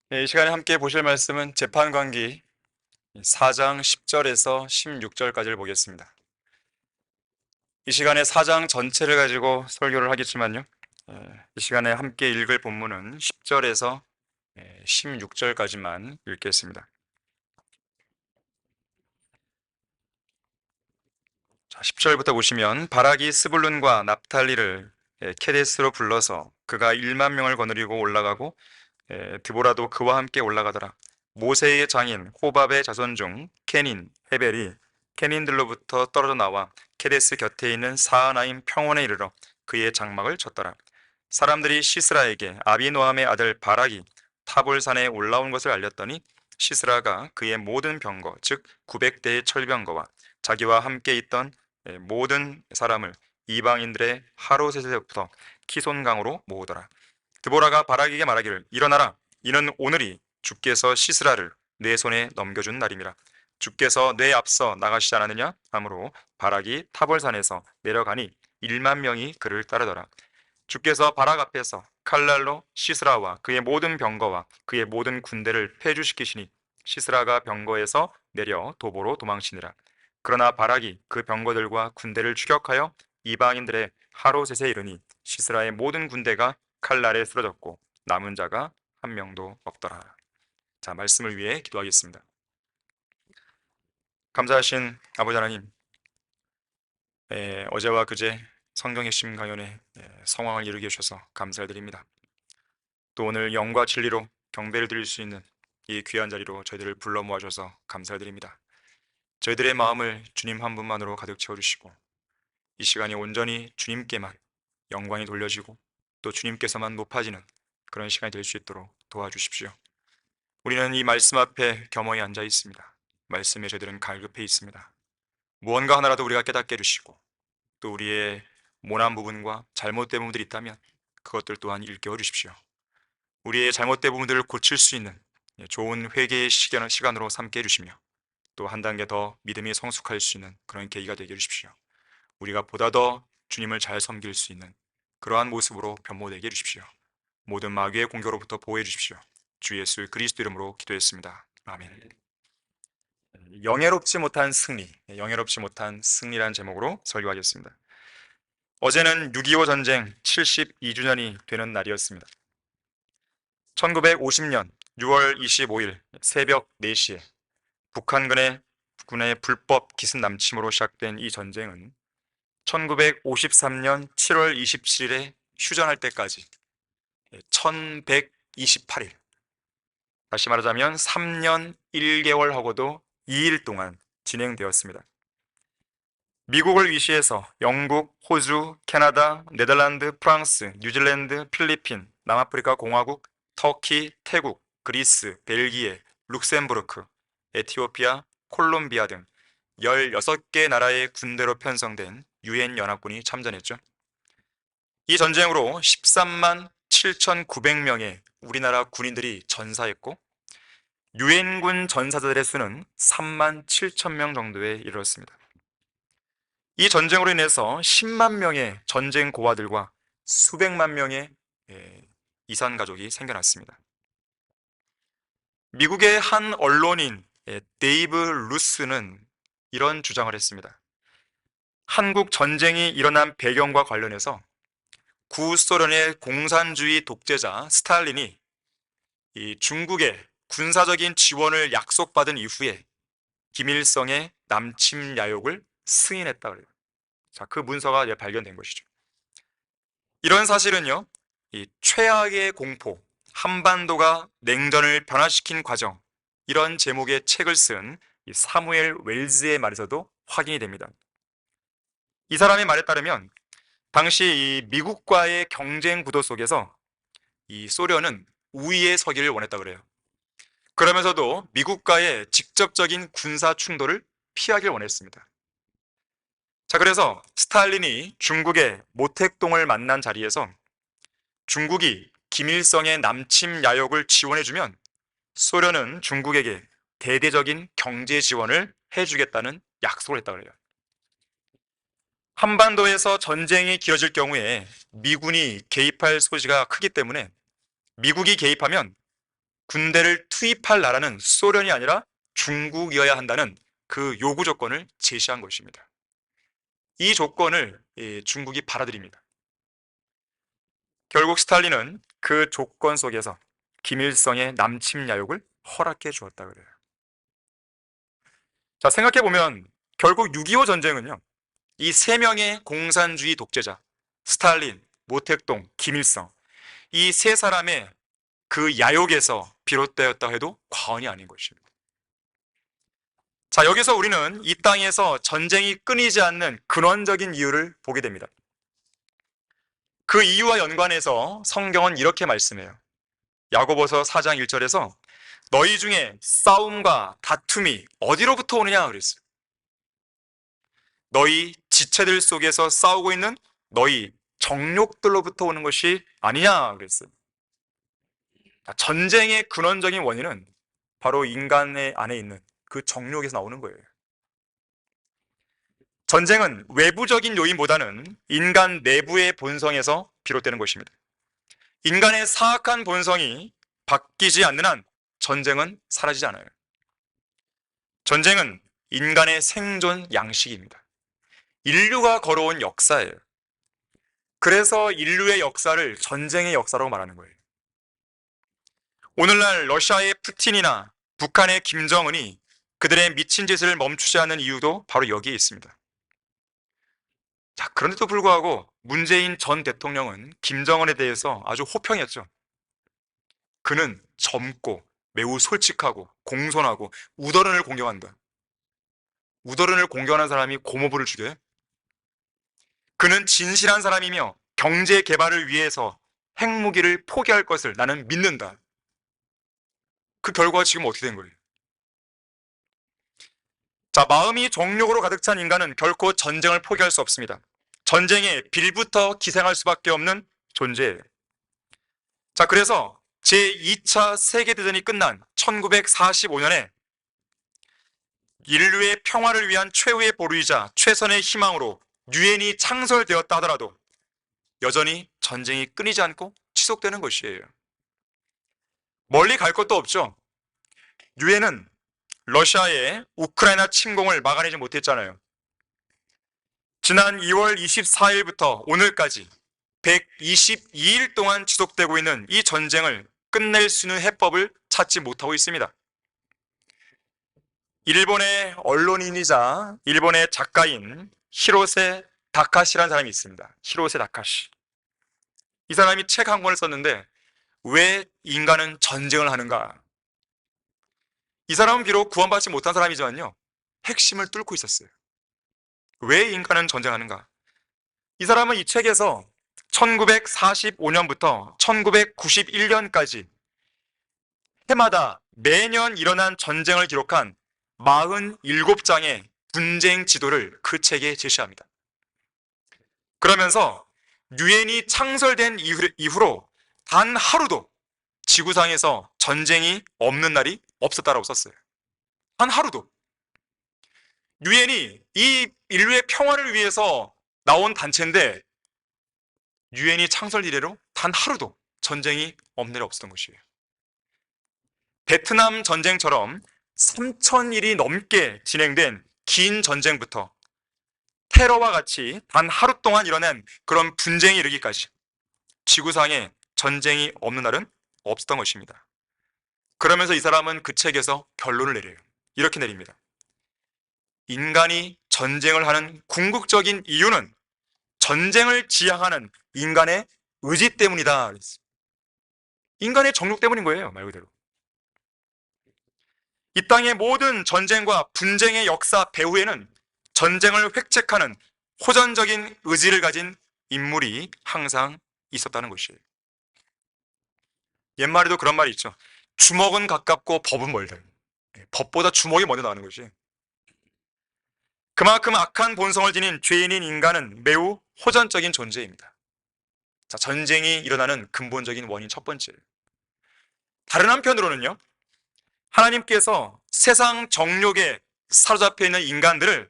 이 시간에 함께 보실 말씀은 재판관기 4장 10절에서 16절까지를 보겠습니다. 이 시간에 4장 전체를 가지고 설교를 하겠지만요. 이 시간에 함께 읽을 본문은 10절에서 16절까지만 읽겠습니다. 자, 10절부터 보시면 바락이 스불룬과 납탈리를 케데스로 불러서 그가 1만 명을 거느리고 올라가고 드보라도 그와 함께 올라가더라. 모세의 장인 호밥의 자손 중 케닌, 헤벨이 케닌들로부터 떨어져 나와 케데스 곁에 있는 사하나임 평원에 이르러 그의 장막을 쳤더라. 사람들이 시스라에게 아비노함의 아들 바락이 타볼산에 올라온 것을 알렸더니 시스라가 그의 모든 병거 즉 900대의 철병거와 자기와 함께 있던 모든 사람을 이방인들의 하루셋에부터 키손강으로 모으더라. 드보라가 바락에게 말하기를 일어나라. 이는 오늘이 주께서 시스라를 내 손에 넘겨준 날임이라. 주께서 내 앞서 나가시지 않았느냐 하므로 바락이 타볼산에서 내려가니 1만 명이 그를 따르더라. 주께서 바락 앞에서 칼날로 시스라와 그의 모든 병거와 그의 모든 군대를 폐주시키시니 시스라가 병거에서 내려 도보로 도망치니라. 그러나 바락이 그 병거들과 군대를 추격하여 이방인들의 하로셋에 이르니 시스라의 모든 군대가 칼날에 쓰러졌고 남은 자가 한 명도 없더라. 자, 말씀을 위해 기도하겠습니다. 감사하신 아버지 하나님, 어제와 그제 성경의 심 강연에 성황을 이루게 해주셔서 감사드립니다. 또 오늘 영과 진리로 경배를 드릴 수 있는 이 귀한 자리로 저희들을 불러 모아주셔서 감사드립니다. 저희들의 마음을 주님 한 분만으로 가득 채워주시고 이 시간이 온전히 주님께만 영광이 돌려지고 또 주님께서만 높아지는 그런 시간이 될 수 있도록 도와주십시오. 우리는 이 말씀 앞에 겸허히 앉아 있습니다. 말씀에 저희들은 갈급해 있습니다. 무언가 하나라도 우리가 깨닫게 해주시고 또 우리의 모난 부분과 잘못된 부분들이 있다면 그것들 또한 일깨워 주십시오. 우리의 잘못된 부분들을 고칠 수 있는 좋은 회개의 시간으로 삼게 해주시며 또 한 단계 더 믿음이 성숙할 수 있는 그런 계기가 되게 해주십시오. 우리가 보다 더 주님을 잘 섬길 수 있는 그러한 모습으로 변모되게 해주십시오. 모든 마귀의 공격으로부터 보호해 주십시오. 주 예수 그리스도 이름으로 기도했습니다. 아멘. 영예롭지 못한 승리, 영예롭지 못한 승리라는 제목으로 설교하겠습니다. 어제는 6.25 전쟁 72주년이 되는 날이었습니다. 1950년 6월 25일 새벽 4시에 북한군의 불법 기습 남침으로 시작된 이 전쟁은 1953년 7월 27일에 휴전할 때까지 1128일, 다시 말하자면 3년 1개월하고도 2일 동안 진행되었습니다. 미국을 위시해서 영국, 호주, 캐나다, 네덜란드, 프랑스, 뉴질랜드, 필리핀, 남아프리카 공화국, 터키, 태국, 그리스, 벨기에, 룩셈부르크, 에티오피아, 콜롬비아 등 16개 나라의 군대로 편성된 유엔 연합군이 참전했죠. 이 전쟁으로 13만 7,900명의 우리나라 군인들이 전사했고 유엔군 전사자들의 수는 3만 7천 명 정도에 이르렀습니다. 이 전쟁으로 인해서 10만 명의 전쟁 고아들과 수백만 명의 이산 가족이 생겨났습니다. 미국의 한 언론인 데이브 루스는 이런 주장을 했습니다. 한국 전쟁이 일어난 배경과 관련해서 구소련의 공산주의 독재자 스탈린이 이 중국의 군사적인 지원을 약속받은 이후에 김일성의 남침 야욕을 승인했다 그래요. 자, 그 문서가 발견된 것이죠. 이런 사실은요, 이 최악의 공포, 한반도가 냉전을 변화시킨 과정, 이런 제목의 책을 쓴 이 사무엘 웰즈의 말에서도 확인이 됩니다. 이 사람의 말에 따르면 당시 이 미국과의 경쟁 구도 속에서 이 소련은 우위에 서기를 원했다 그래요. 그러면서도 미국과의 직접적인 군사 충돌을 피하길 원했습니다. 자, 그래서 스탈린이 중국의 모택동을 만난 자리에서 중국이 김일성의 남침 야욕을 지원해주면 소련은 중국에게 대대적인 경제 지원을 해주겠다는 약속을 했다 그래요. 한반도에서 전쟁이 길어질 경우에 미군이 개입할 소지가 크기 때문에 미국이 개입하면 군대를 투입할 나라는 소련이 아니라 중국이어야 한다는 그 요구 조건을 제시한 것입니다. 이 조건을 중국이 받아들입니다. 결국 스탈린은 그 조건 속에서 김일성의 남침 야욕을 허락해 주었다 그래요. 자, 생각해 보면 결국 6.25 전쟁은요, 이 세 명의 공산주의 독재자, 스탈린, 모택동, 김일성, 이 세 사람의 그 야욕에서 비롯되었다 해도 과언이 아닌 것입니다. 자, 여기서 우리는 이 땅에서 전쟁이 끊이지 않는 근원적인 이유를 보게 됩니다. 그 이유와 연관해서 성경은 이렇게 말씀해요. 야고보서 4장 1절에서 너희 중에 싸움과 다툼이 어디로부터 오느냐 그랬어요. 너희 지체들 속에서 싸우고 있는 너희 정욕들로부터 오는 것이 아니냐 그랬어요. 전쟁의 근원적인 원인은 바로 인간의 안에 있는 그 정욕에서 나오는 거예요. 전쟁은 외부적인 요인보다는 인간 내부의 본성에서 비롯되는 것입니다. 인간의 사악한 본성이 바뀌지 않는 한 전쟁은 사라지지 않아요. 전쟁은 인간의 생존 양식입니다. 인류가 걸어온 역사예요. 그래서 인류의 역사를 전쟁의 역사라고 말하는 거예요. 오늘날 러시아의 푸틴이나 북한의 김정은이 그들의 미친 짓을 멈추지 않는 이유도 바로 여기에 있습니다. 자, 그런데도 불구하고 문재인 전 대통령은 김정은에 대해서 아주 호평했죠. 그는 젊고 매우 솔직하고 공손하고 우더른을 공경한다. 우더른을 공경하는 사람이 고모부를 죽여요? 그는 진실한 사람이며 경제 개발을 위해서 핵무기를 포기할 것을 나는 믿는다. 그 결과가 지금 어떻게 된 거예요? 자, 마음이 정욕으로 가득 찬 인간은 결코 전쟁을 포기할 수 없습니다. 전쟁에 빌부터 기생할 수밖에 없는 존재예요. 자, 그래서 제2차 세계대전이 끝난 1945년에 인류의 평화를 위한 최후의 보루이자 최선의 희망으로 유엔이 창설되었다 하더라도 여전히 전쟁이 끊이지 않고 지속되는 것이에요. 멀리 갈 것도 없죠. 유엔은 러시아의 우크라이나 침공을 막아내지 못했잖아요. 지난 2월 24일부터 오늘까지 122일 동안 지속되고 있는 이 전쟁을 끝낼 수 있는 해법을 찾지 못하고 있습니다. 일본의 언론인이자 일본의 작가인 히로세 다카시라는 사람이 있습니다. 히로세 다카시. 이 사람이 책 한 권을 썼는데 왜 인간은 전쟁을 하는가? 이 사람은 비록 구원받지 못한 사람이지만요, 핵심을 뚫고 있었어요. 왜 인간은 전쟁하는가? 이 사람은 이 책에서 1945년부터 1991년까지 해마다 매년 일어난 전쟁을 기록한 47장의 분쟁 지도를 그 책에 제시합니다. 그러면서 유엔이 창설된 이후로 단 하루도 지구상에서 전쟁이 없는 날이 없었다라고 썼어요. 단 하루도. 유엔이 이 인류의 평화를 위해서 나온 단체인데 유엔이 창설 이래로 단 하루도 전쟁이 없는 날이 없었던 것이에요. 베트남 전쟁처럼 3,000일이 넘게 진행된 긴 전쟁부터 테러와 같이 단 하루 동안 일어난 그런 분쟁이 이르기까지 지구상에 전쟁이 없는 날은 없었던 것입니다. 그러면서 이 사람은 그 책에서 결론을 내려요. 이렇게 내립니다. 인간이 전쟁을 하는 궁극적인 이유는 전쟁을 지향하는 인간의 의지 때문이다. 인간의 정욕 때문인 거예요, 말 그대로. 이 땅의 모든 전쟁과 분쟁의 역사 배후에는 전쟁을 획책하는 호전적인 의지를 가진 인물이 항상 있었다는 것이에요. 옛말에도 그런 말이 있죠. 주먹은 가깝고 법은 멀다. 법보다 주먹이 먼저 나오는 것이. 그만큼 악한 본성을 지닌 죄인인 인간은 매우 호전적인 존재입니다. 자, 전쟁이 일어나는 근본적인 원인 첫 번째예요. 다른 한편으로는요, 하나님께서 세상 정욕에 사로잡혀 있는 인간들을,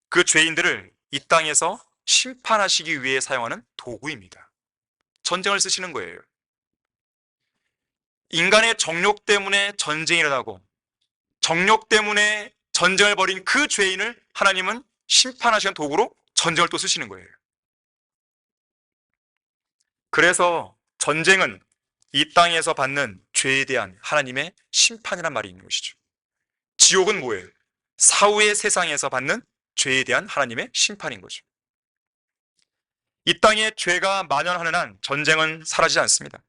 그 죄인들을 이 땅에서 심판하시기 위해 사용하는 도구입니다. 전쟁을 쓰시는 거예요. 인간의 정욕 때문에 전쟁이 일어나고 정욕 때문에 전쟁을 벌인 그 죄인을 하나님은 심판하시는 도구로 전쟁을 또 쓰시는 거예요. 그래서 전쟁은 이 땅에서 받는 죄에 대한 하나님의 심판이란 말이 있는 것이죠. 지옥은 뭐예요? 사후의 세상에서 받는 죄에 대한 하나님의 심판인 거죠. 이 땅에 죄가 만연하는 한 전쟁은 사라지지 않습니다.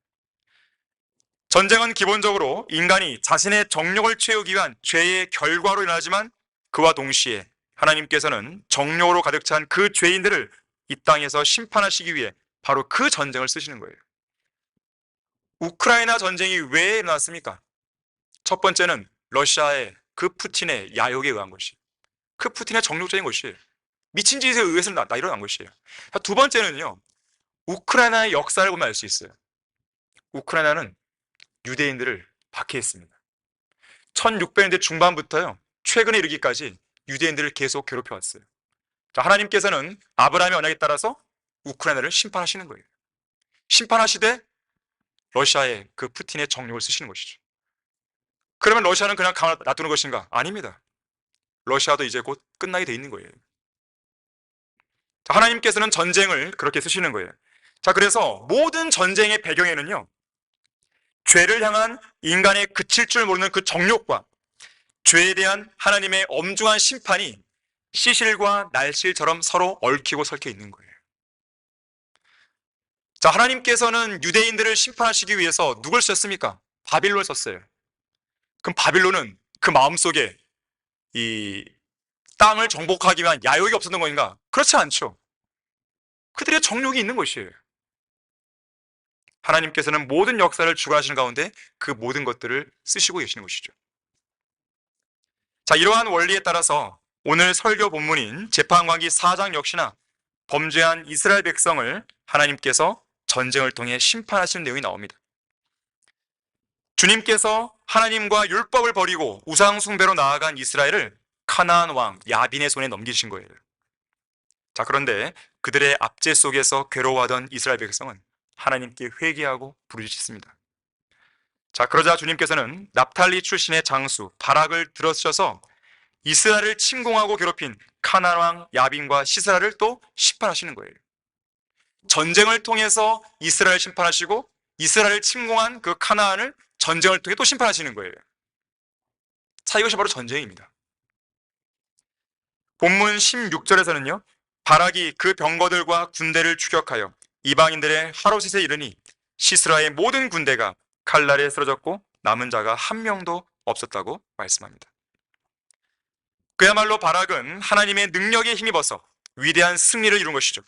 전쟁은 기본적으로 인간이 자신의 정욕을 채우기 위한 죄의 결과로 일어나지만 그와 동시에 하나님께서는 정욕으로 가득 찬 그 죄인들을 이 땅에서 심판하시기 위해 바로 그 전쟁을 쓰시는 거예요. 우크라이나 전쟁이 왜 일어났습니까? 첫 번째는 러시아의 그 푸틴의 야욕에 의한 것이에요. 그 푸틴의 정욕적인 것이에요. 미친 짓에 의해서 일어난 것이에요. 두 번째는요, 우크라이나의 역사를 보면 알 수 있어요. 우크라이나는 유대인들을 박해했습니다. 1600년대 중반부터요, 최근에 이르기까지 유대인들을 계속 괴롭혀왔어요. 자, 하나님께서는 아브라함의 언약에 따라서 우크라이나를 심판하시는 거예요. 심판하시되 러시아의 그 푸틴의 정욕을 쓰시는 것이죠. 그러면 러시아는 그냥 가만 놔두는 것인가? 아닙니다. 러시아도 이제 곧 끝나게 돼 있는 거예요. 자, 하나님께서는 전쟁을 그렇게 쓰시는 거예요. 자, 그래서 모든 전쟁의 배경에는요, 죄를 향한 인간의 그칠 줄 모르는 그 정욕과 죄에 대한 하나님의 엄중한 심판이 시실과 날실처럼 서로 얽히고 설켜 있는 거예요. 자, 하나님께서는 유대인들을 심판하시기 위해서 누굴 썼습니까? 바빌론을 썼어요. 그럼 바빌론은 그 마음속에 이 땅을 정복하기 위한 야욕이 없었던 것인가? 그렇지 않죠. 그들의 정욕이 있는 것이에요. 하나님께서는 모든 역사를 주관하시는 가운데 그 모든 것들을 쓰시고 계시는 것이죠. 자, 이러한 원리에 따라서 오늘 설교 본문인 재판관기 4장 역시나 범죄한 이스라엘 백성을 하나님께서 전쟁을 통해 심판하시는 내용이 나옵니다. 주님께서 하나님과 율법을 버리고 우상 숭배로 나아간 이스라엘을 가나안 왕 야빈의 손에 넘기신 거예요. 자, 그런데 그들의 압제 속에서 괴로워하던 이스라엘 백성은 하나님께 회개하고 부르짖습니다. 자, 그러자 주님께서는 납탈리 출신의 장수 바락을 들어서셔서 이스라엘을 침공하고 괴롭힌 가나안 왕 야빈과 시스라를 또 심판하시는 거예요. 전쟁을 통해서 이스라엘 심판하시고 이스라엘을 침공한 그 가나안을 전쟁을 통해 또 심판하시는 거예요. 자, 이것이 바로 전쟁입니다. 본문 16절에서는요, 바락이 그 병거들과 군대를 추격하여 이방인들의 하롯셋에 이르니 시스라의 모든 군대가 칼날에 쓰러졌고 남은 자가 한 명도 없었다고 말씀합니다. 그야말로 바락은 하나님의 능력에 힘입어서 위대한 승리를 이룬 것이죠.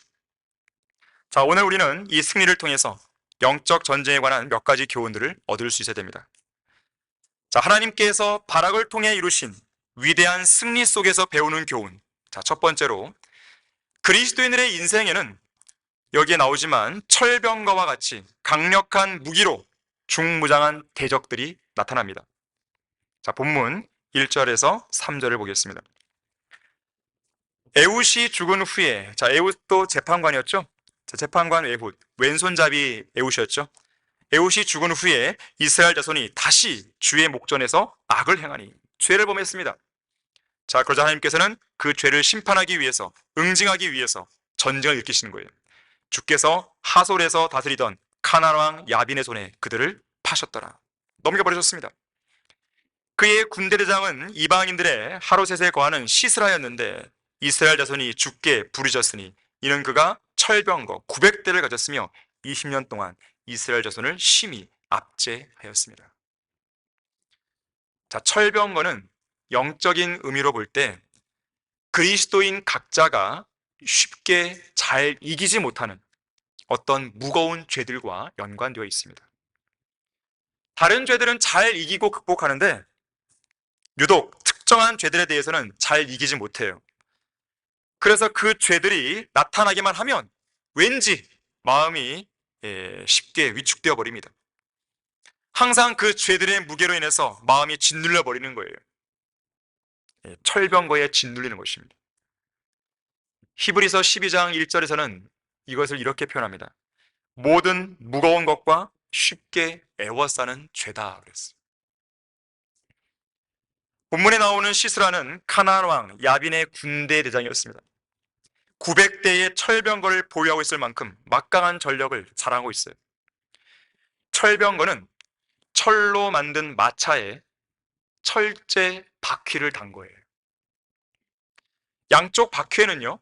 자, 오늘 우리는 이 승리를 통해서 영적 전쟁에 관한 몇 가지 교훈들을 얻을 수 있어야 됩니다. 자, 하나님께서 바락을 통해 이루신 위대한 승리 속에서 배우는 교훈. 자, 첫 번째로 그리스도인들의 인생에는 여기에 나오지만 철병거와 같이 강력한 무기로 중무장한 대적들이 나타납니다. 자, 본문 1절에서 3절을 보겠습니다. 에훗이 죽은 후에, 자, 에훗도 재판관이었죠. 자, 재판관 에훗, 왼손잡이 에훗이었죠. 에훗이 죽은 후에 이스라엘 자손이 다시 주의 목전에서 악을 행하니 죄를 범했습니다. 자, 그러자 하나님께서는 그 죄를 심판하기 위해서, 응징하기 위해서 전쟁을 일으키시는 거예요. 주께서 하솔에서 다스리던 가나안 왕 야빈의 손에 그들을 파셨더라. 넘겨버리셨습니다. 그의 군대대장은 이방인들의 하롯셋에 거하는 시스라였는데 이스라엘 자손이 죽게 부르짖었으니 이는 그가 철병거 900대를 가졌으며 20년 동안 이스라엘 자손을 심히 압제하였습니다. 자, 철병거는 영적인 의미로 볼 때 그리스도인 각자가 쉽게 잘 이기지 못하는 어떤 무거운 죄들과 연관되어 있습니다. 다른 죄들은 잘 이기고 극복하는데 유독 특정한 죄들에 대해서는 잘 이기지 못해요. 그래서 그 죄들이 나타나기만 하면 왠지 마음이 쉽게 위축되어 버립니다. 항상 그 죄들의 무게로 인해서 마음이 짓눌려 버리는 거예요. 철병거에 짓눌리는 것입니다. 히브리서 12장 1절에서는 이것을 이렇게 표현합니다. 모든 무거운 것과 쉽게 애워싸는 죄다 그랬어요. 본문에 나오는 시스라는 가나안 왕 야빈의 군대 대장이었습니다. 900대의 철병거를 보유하고 있을 만큼 막강한 전력을 자랑하고 있어요. 철병거는 철로 만든 마차에 철제 바퀴를 단 거예요. 양쪽 바퀴에는요,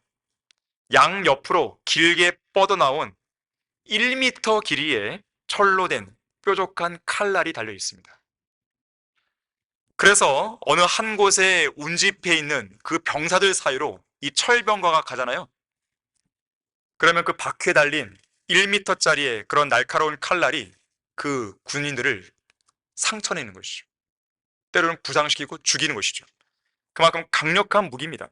양옆으로 길게 뻗어나온 1m 길이의 철로 된 뾰족한 칼날이 달려 있습니다. 그래서 어느 한 곳에 운집해 있는 그 병사들 사이로 이 철병거가 가잖아요. 그러면 그 바퀴에 달린 1m짜리의 그런 날카로운 칼날이 그 군인들을 상처내는 것이죠. 때로는 부상시키고 죽이는 것이죠. 그만큼 강력한 무기입니다.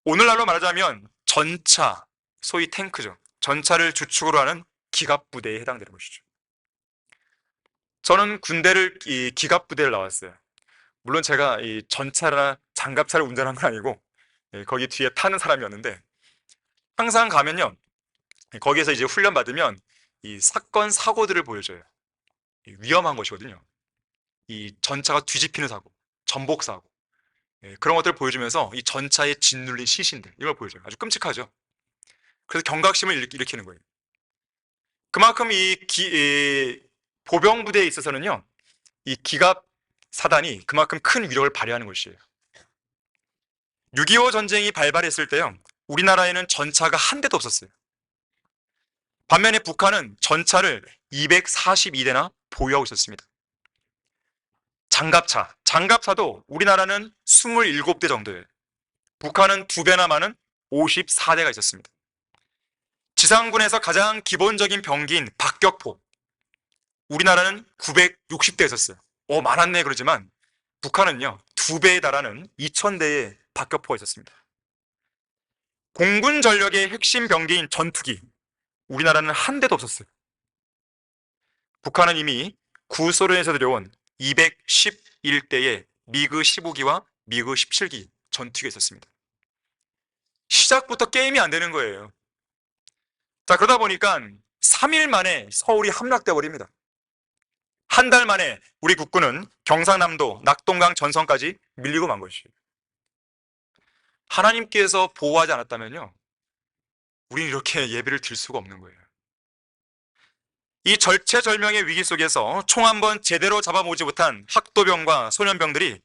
오늘날로 말하자면 전차, 소위 탱크죠. 전차를 주축으로 하는 기갑부대에 해당되는 것이죠. 저는 군대를 이 기갑부대를 나왔어요. 물론 제가 이 전차나 장갑차를 운전한 건 아니고 거기 뒤에 타는 사람이었는데, 항상 가면요, 거기에서 이제 훈련 받으면 이 사건 사고들을 보여줘요. 위험한 것이거든요. 이 전차가 뒤집히는 사고, 전복 사고, 그런 것들을 보여주면서 이 전차에 짓눌린 시신들, 이걸 보여줘요. 아주 끔찍하죠. 그래서 경각심을 일으키는 거예요. 그만큼 이 보병 부대에 있어서는요, 이 기갑 사단이 그만큼 큰 위력을 발휘하는 것이에요. 6.25 전쟁이 발발했을 때요, 우리나라에는 전차가 한 대도 없었어요. 반면에 북한은 전차를 242대나 보유하고 있었습니다. 장갑차도 우리나라는 27대 정도예요. 북한은 2배나 많은 54대가 있었습니다. 지상군에서 가장 기본적인 병기인 박격포, 우리나라는 960대 있었어요. 많았네 그러지만 북한은요, 2배에 달하는 2000대의 박격포가 있었습니다. 공군 전력의 핵심 병기인 전투기, 우리나라는 한 대도 없었어요. 북한은 이미 구소련에서 들여온 211대의 미그 15기와 미그 17기 전투기가 있었습니다. 시작부터 게임이 안 되는 거예요. 자, 그러다 보니까 3일 만에 서울이 함락돼 버립니다. 한 달 만에 우리 국군은 경상남도 낙동강 전선까지 밀리고 만 것이에요. 하나님께서 보호하지 않았다면요, 우리는 이렇게 예배를 드릴 수가 없는 거예요. 이 절체절명의 위기 속에서 총 한 번 제대로 잡아보지 못한 학도병과 소년병들이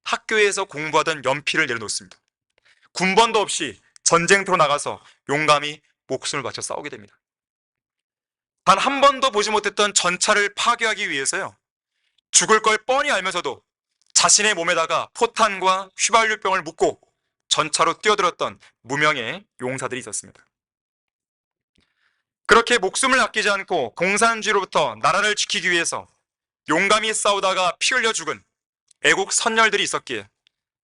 학교에서 공부하던 연필을 내려놓습니다. 군번도 없이 전쟁터로 나가서 용감히 목숨을 바쳐 싸우게 됩니다. 단 한 번도 보지 못했던 전차를 파괴하기 위해서요, 죽을 걸 뻔히 알면서도 자신의 몸에다가 포탄과 휘발유병을 묻고 전차로 뛰어들었던 무명의 용사들이 있었습니다. 그렇게 목숨을 아끼지 않고 공산주의로부터 나라를 지키기 위해서 용감히 싸우다가 피 흘려 죽은 애국 선열들이 있었기에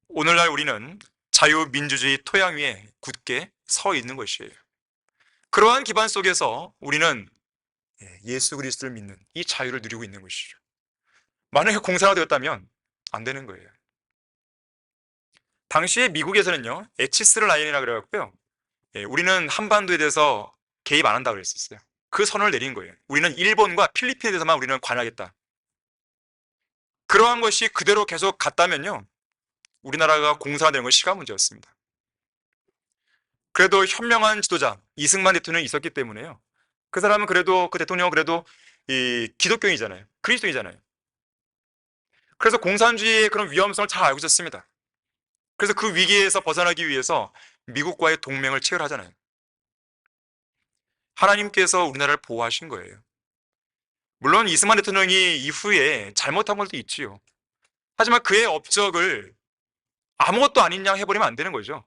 오늘날 우리는 자유민주주의 토양 위에 굳게 서 있는 것이에요. 그러한 기반 속에서 우리는 예수 그리스도를 믿는 이 자유를 누리고 있는 것이죠. 만약에 공산화되었다면 안 되는 거예요. 당시에 미국에서는요, 에치스를 라인이라 그래갖고요, 우리는 한반도에 대해서 개입 안 한다 그랬었어요. 그 선언을 내린 거예요. 우리는 일본과 필리핀에 대해서만 우리는 관여하겠다. 그러한 것이 그대로 계속 갔다면요, 우리나라가 공산화되는 건 시간 문제였습니다. 그래도 현명한 지도자 이승만 대통령이 있었기 때문에요, 그 사람은 그래도, 그 대통령은 그래도 이 기독교인이잖아요. 그리스도인이잖아요. 그래서 공산주의의 그런 위험성을 잘 알고 있었습니다. 그래서 그 위기에서 벗어나기 위해서 미국과의 동맹을 체결하잖아요. 하나님께서 우리나라를 보호하신 거예요. 물론 이승만 대통령이 이후에 잘못한 것도 있지요. 하지만 그의 업적을 아무것도 아닌 양 해버리면 안 되는 거죠.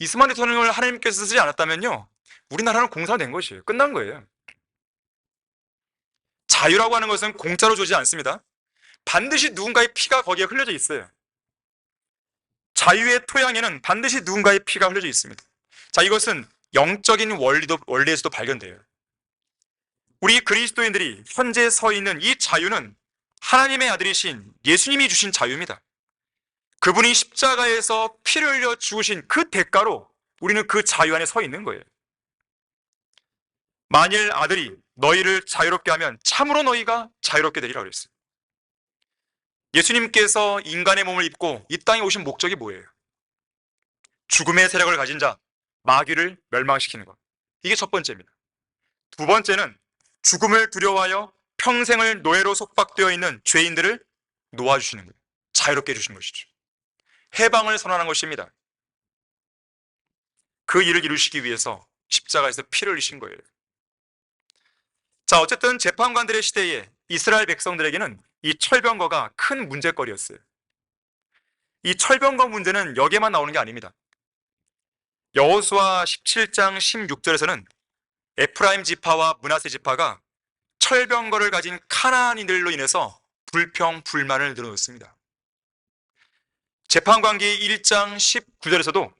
이승만 대통령을 하나님께서 쓰지 않았다면요, 우리나라는 공산화된 것이에요. 끝난 거예요. 자유라고 하는 것은 공짜로 주지 않습니다. 반드시 누군가의 피가 거기에 흘려져 있어요. 자유의 토양에는 반드시 누군가의 피가 흘려져 있습니다. 자, 이것은 영적인 원리에서도 발견돼요. 우리 그리스도인들이 현재 서 있는 이 자유는 하나님의 아들이신 예수님이 주신 자유입니다. 그분이 십자가에서 피를 흘려 죽으신 그 대가로 우리는 그 자유 안에 서 있는 거예요. 만일 아들이 너희를 자유롭게 하면 참으로 너희가 자유롭게 되리라 그랬어요. 예수님께서 인간의 몸을 입고 이 땅에 오신 목적이 뭐예요? 죽음의 세력을 가진 자, 마귀를 멸망시키는 것. 이게 첫 번째입니다. 두 번째는 죽음을 두려워하여 평생을 노예로 속박되어 있는 죄인들을 놓아주시는 거예요. 자유롭게 해주시는 것이죠. 해방을 선언한 것입니다. 그 일을 이루시기 위해서 십자가에서 피를 흘리신 거예요. 자, 어쨌든 재판관들의 시대에 이스라엘 백성들에게는 이 철병거가 큰 문제거리였어요. 이 철병거 문제는 여기에만 나오는 게 아닙니다. 여호수아 17장 16절에서는 에프라임 지파와 므낫세 지파가 철병거를 가진 카나안인들로 인해서 불평, 불만을 늘어놓습니다. 재판관기 1장 19절에서도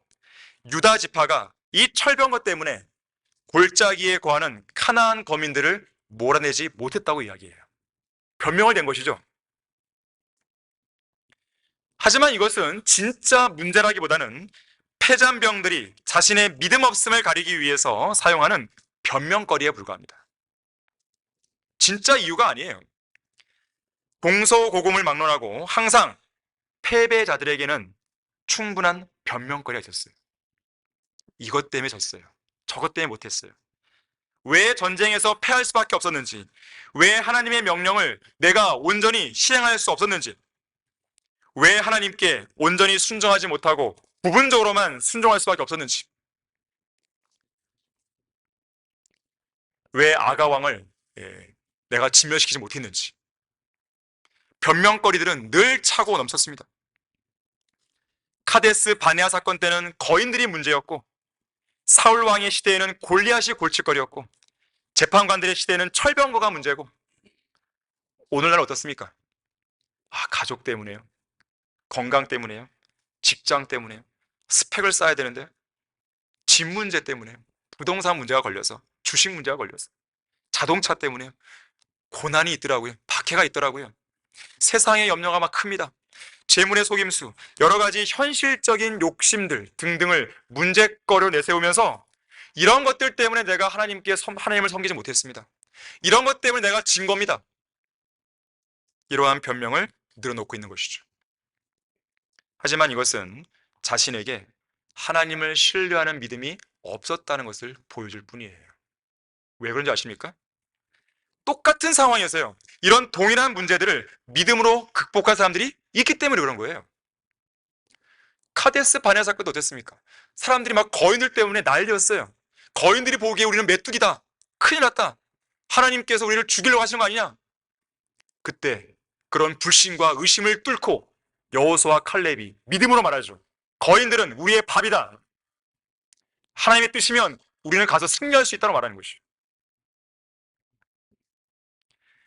유다 지파가 이 철병거 때문에 골짜기에 거하는 카나안 거민들을 몰아내지 못했다고 이야기해요. 변명을 낸 것이죠. 하지만 이것은 진짜 문제라기보다는 패잔병들이 자신의 믿음 없음을 가리기 위해서 사용하는 변명거리에 불과합니다. 진짜 이유가 아니에요. 동서고금을 막론하고 항상 패배자들에게는 충분한 변명거리가 있었어요. 이것 때문에 졌어요. 저것 때문에 못했어요. 왜 전쟁에서 패할 수밖에 없었는지, 왜 하나님의 명령을 내가 온전히 시행할 수 없었는지, 왜 하나님께 온전히 순종하지 못하고 부분적으로만 순종할 수밖에 없었는지, 왜 아가왕을 내가 진멸시키지 못했는지, 변명거리들은 늘 차고 넘쳤습니다. 카데스 바네아 사건 때는 거인들이 문제였고, 사울 왕의 시대에는 골리앗이 골칫거리였고, 재판관들의 시대에는 철병거가 문제고, 오늘날 어떻습니까? 가족 때문에요. 건강 때문에요. 직장 때문에요. 스펙을 쌓아야 되는데 집 문제 때문에요. 부동산 문제가 걸려서, 주식 문제가 걸려서, 자동차 때문에요. 고난이 있더라고요. 박해가 있더라고요. 세상의 염려가 막 큽니다. 재물의 속임수, 여러 가지 현실적인 욕심들 등등을 문제거리로 내세우면서 이런 것들 때문에 내가 하나님을 섬기지 못했습니다. 이런 것 때문에 내가 진 겁니다. 이러한 변명을 늘어놓고 있는 것이죠. 하지만 이것은 자신에게 하나님을 신뢰하는 믿음이 없었다는 것을 보여줄 뿐이에요. 왜 그런지 아십니까? 똑같은 상황이었어요. 이런 동일한 문제들을 믿음으로 극복한 사람들이 있기 때문에 그런 거예요. 카데스 바네아 사건도 어땠습니까? 사람들이 막 거인들 때문에 난리였어요. 거인들이 보기에 우리는 메뚜기다. 큰일 났다. 하나님께서 우리를 죽이려고 하시는 거 아니냐? 그때 그런 불신과 의심을 뚫고 여호수아와 칼렙이 믿음으로 말하죠. 거인들은 우리의 밥이다. 하나님의 뜻이면 우리는 가서 승리할 수 있다고 말하는 것이죠.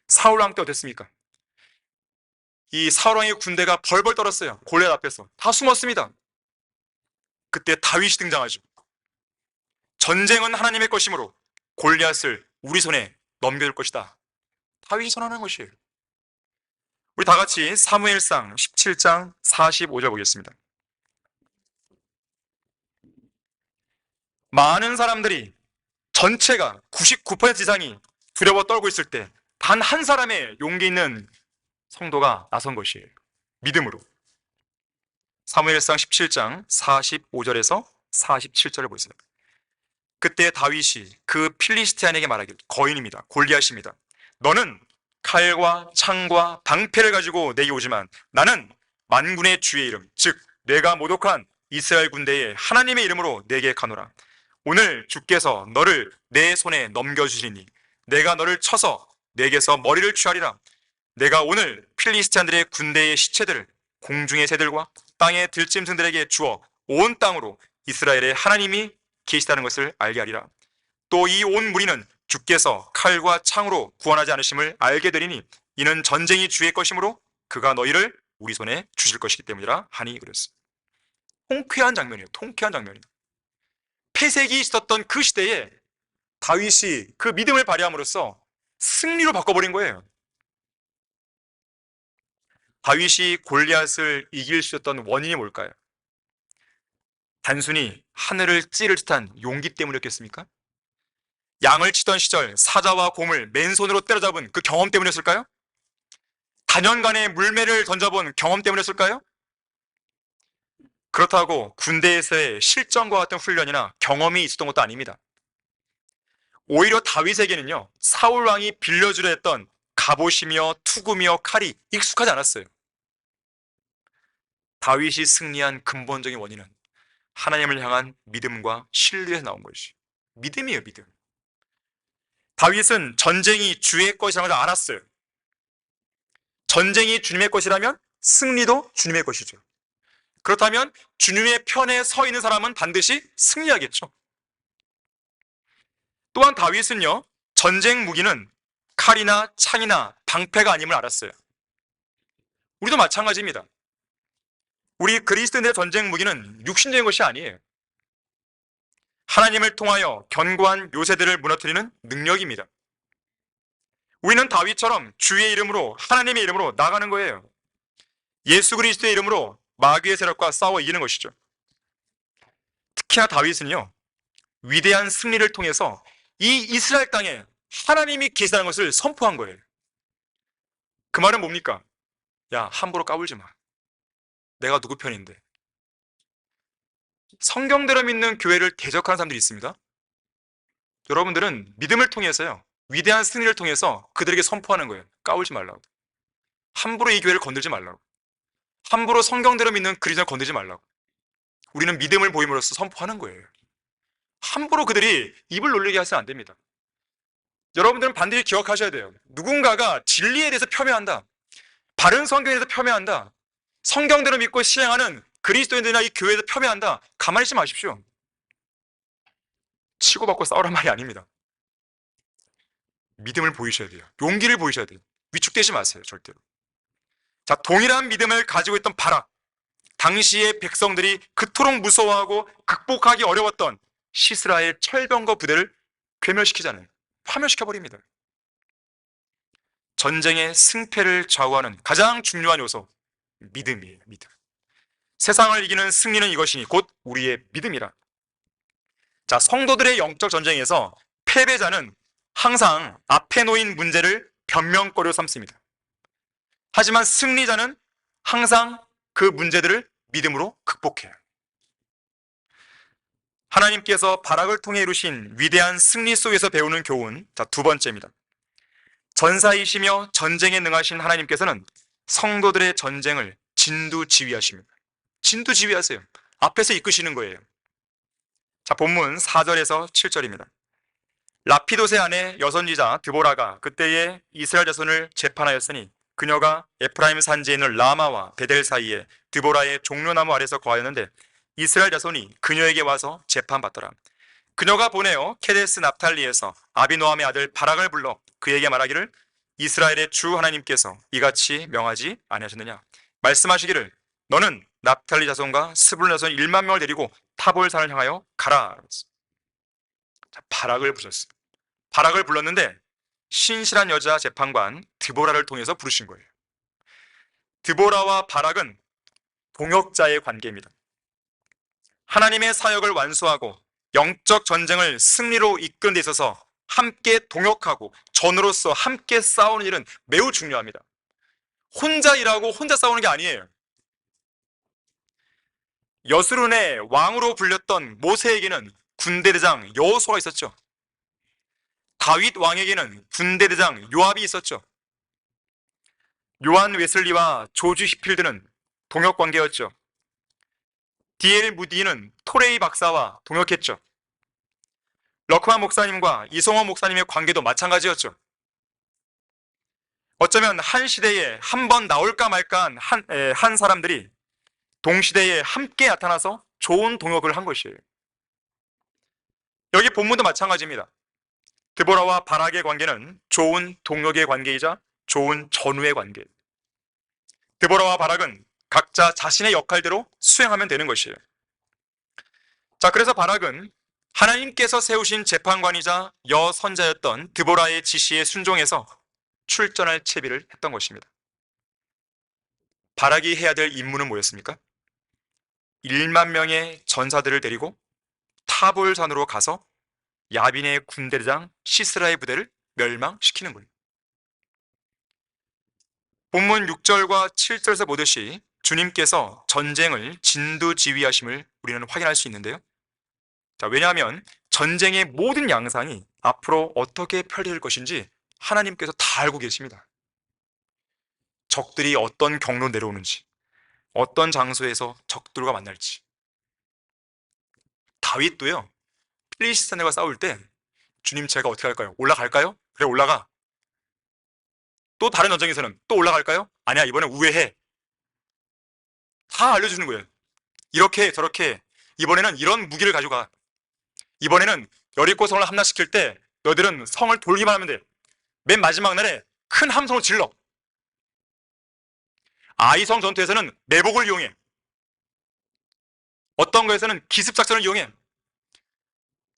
사울 왕 때 어땠습니까? 이 사울 왕의 군대가 벌벌 떨었어요. 골리앗 앞에서 다 숨었습니다. 그때 다윗이 등장하죠. 전쟁은 하나님의 것이므로 골리앗을 우리 손에 넘겨줄 것이다. 다윗이 선언한 것이에요. 우리 다 같이 사무엘상 17장 45절 보겠습니다. 많은 사람들이 전체가 99% 이상이 두려워 떨고 있을 때 단 한 사람의 용기 있는 성도가 나선 것이에요. 믿음으로. 사무엘상 17장 45절에서 47절을 보세요. 그때 다윗이 그 필리스티안에게 말하길, 거인입니다. 골리앗입니다. 너는 칼과 창과 방패를 가지고 내게 오지만 나는 만군의 주의 이름, 즉 내가 모독한 이스라엘 군대의 하나님의 이름으로 내게 가노라. 오늘 주께서 너를 내 손에 넘겨주시리니 내가 너를 쳐서 내게서 머리를 취하리라. 내가 오늘 필리스티안들의 군대의 시체들을 공중의 새들과 땅의 들짐승들에게 주어 온 땅으로 이스라엘의 하나님이 계시다는 것을 알게 하리라. 또 이 온 무리는 주께서 칼과 창으로 구원하지 않으심을 알게 되리니 이는 전쟁이 주의 것이므로 그가 너희를 우리 손에 주실 것이기 때문이라 하니 그랬어요. 통쾌한 장면이에요. 통쾌한 장면이에요. 패색이 있었던 그 시대에 다윗이 그 믿음을 발휘함으로써 승리로 바꿔버린 거예요. 다윗이 골리앗을 이길 수 있었던 원인이 뭘까요? 단순히 하늘을 찌를 듯한 용기 때문이었겠습니까? 양을 치던 시절 사자와 곰을 맨손으로 때려잡은 그 경험 때문이었을까요? 단연간의 물매를 던져본 경험 때문이었을까요? 그렇다고 군대에서의 실전과 같은 훈련이나 경험이 있었던 것도 아닙니다. 오히려 다윗에게는요, 사울 왕이 빌려주려 했던 갑옷이며 투구며 칼이 익숙하지 않았어요. 다윗이 승리한 근본적인 원인은 하나님을 향한 믿음과 신뢰에서 나온 것이죠. 믿음이에요, 믿음. 다윗은 전쟁이 주의 것이라는 걸 알았어요. 전쟁이 주님의 것이라면 승리도 주님의 것이죠. 그렇다면 주님의 편에 서 있는 사람은 반드시 승리하겠죠. 또한 다윗은요, 전쟁 무기는 칼이나 창이나 방패가 아님을 알았어요. 우리도 마찬가지입니다. 우리 그리스도인의 전쟁 무기는 육신적인 것이 아니에요. 하나님을 통하여 견고한 요새들을 무너뜨리는 능력입니다. 우리는 다윗처럼 주의 이름으로, 하나님의 이름으로 나가는 거예요. 예수 그리스도의 이름으로 마귀의 세력과 싸워 이기는 것이죠. 특히나 다윗은요, 위대한 승리를 통해서 이 이스라엘 땅에 하나님이 계시다는 것을 선포한 거예요. 그 말은 뭡니까? 야, 함부로 까불지 마. 내가 누구 편인데. 성경대로 믿는 교회를 대적하는 사람들이 있습니다. 여러분들은 믿음을 통해서요, 위대한 승리를 통해서 그들에게 선포하는 거예요. 까불지 말라고. 함부로 이 교회를 건들지 말라고. 함부로 성경대로 믿는 그리스도를 건들지 말라고. 우리는 믿음을 보임으로써 선포하는 거예요. 함부로 그들이 입을 놀리게 하시면 안 됩니다. 여러분들은 반드시 기억하셔야 돼요. 누군가가 진리에 대해서 폄훼한다. 바른 성경에 대해서 폄훼한다. 성경대로 믿고 시행하는 그리스도인들이나 이 교회에서 폄훼한다. 가만히 있지 마십시오. 치고받고 싸우란 말이 아닙니다. 믿음을 보이셔야 돼요. 용기를 보이셔야 돼요. 위축되지 마세요. 절대로. 자, 동일한 믿음을 가지고 있던 바락, 당시의 백성들이 그토록 무서워하고 극복하기 어려웠던 시스라의 철병거 부대를 괴멸시키잖아요. 파멸시켜버립니다. 전쟁의 승패를 좌우하는 가장 중요한 요소, 믿음이에요. 믿음. 세상을 이기는 승리는 이것이니 곧 우리의 믿음이라. 자, 성도들의 영적 전쟁에서 패배자는 항상 앞에 놓인 문제를 변명거리로 삼습니다. 하지만 승리자는 항상 그 문제들을 믿음으로 극복해요. 하나님께서 바락을 통해 이루신 위대한 승리 속에서 배우는 교훈, 자, 두 번째입니다. 전사이시며 전쟁에 능하신 하나님께서는 성도들의 전쟁을 진두지휘하십니다. 진두지휘하세요. 앞에서 이끄시는 거예요. 자, 본문 4절에서 7절입니다. 라피도세 아내 여선지자 드보라가 그때의 이스라엘 자손을 재판하였으니 그녀가 에프라임 산지에 있는 라마와 베델 사이에 드보라의 종려나무 아래서 거하였는데 이스라엘 자손이 그녀에게 와서 재판받더라. 그녀가 보내어 케데스 납탈리에서 아비노함의 아들 바락을 불러 그에게 말하기를 이스라엘의 주 하나님께서 이같이 명하지 아니하셨느냐. 말씀하시기를 너는 납탈리 자손과 스불론 자손 1만 명을 데리고 타볼산을 향하여 가라. 자, 바락을 부르셨어요. 바락을 불렀는데 신실한 여자 재판관 드보라를 통해서 부르신 거예요. 드보라와 바락은 동역자의 관계입니다. 하나님의 사역을 완수하고 영적 전쟁을 승리로 이끄는 데 있어서 함께 동역하고 전으로서 함께 싸우는 일은 매우 중요합니다. 혼자 일하고 혼자 싸우는 게 아니에요. 여스룬의 왕으로 불렸던 모세에게는 군대대장 여호수아가 있었죠. 다윗 왕에게는 군대대장 요압이 있었죠. 요한 웨슬리와 조지 히필드는 동역관계였죠. 디엘 무디는 토레이 박사와 동역했죠. 러크만 목사님과 이성원 목사님의 관계도 마찬가지였죠. 어쩌면 한 시대에 한 번 나올까 말까 한 사람들이 동시대에 함께 나타나서 좋은 동역을 한 것이에요. 여기 본문도 마찬가지입니다. 드보라와 바락의 관계는 좋은 동역의 관계이자 좋은 전우의 관계. 드보라와 바락은 각자 자신의 역할대로 수행하면 되는 것이에요. 자, 그래서 바락은 하나님께서 세우신 재판관이자 여선자였던 드보라의 지시에 순종해서 출전할 채비를 했던 것입니다. 바락이 해야 될 임무는 뭐였습니까? 1만 명의 전사들을 데리고 타볼산으로 가서 야빈의 군대장 시스라의 부대를 멸망시키는 거예요. 본문 6절과 7절에서 보듯이 주님께서 전쟁을 진두지휘하심을 우리는 확인할 수 있는데요. 자, 왜냐하면 전쟁의 모든 양상이 앞으로 어떻게 펼쳐질 것인지 하나님께서 다 알고 계십니다. 적들이 어떤 경로로 내려오는지, 어떤 장소에서 적들과 만날지. 다윗도요, 필리스티인과 싸울 때 주님 제가 어떻게 할까요? 올라갈까요? 그래, 올라가. 또 다른 전쟁에서는 또 올라갈까요? 아니야, 이번엔 우회해. 다 알려주는 거예요. 이렇게 저렇게, 이번에는 이런 무기를 가져가. 이번에는 여리고 성을 함락시킬 때 너희들은 성을 돌기만 하면 돼. 맨 마지막 날에 큰 함성을 질러. 아이성 전투에서는 매복을 이용해. 어떤 거에서는 기습작전을 이용해.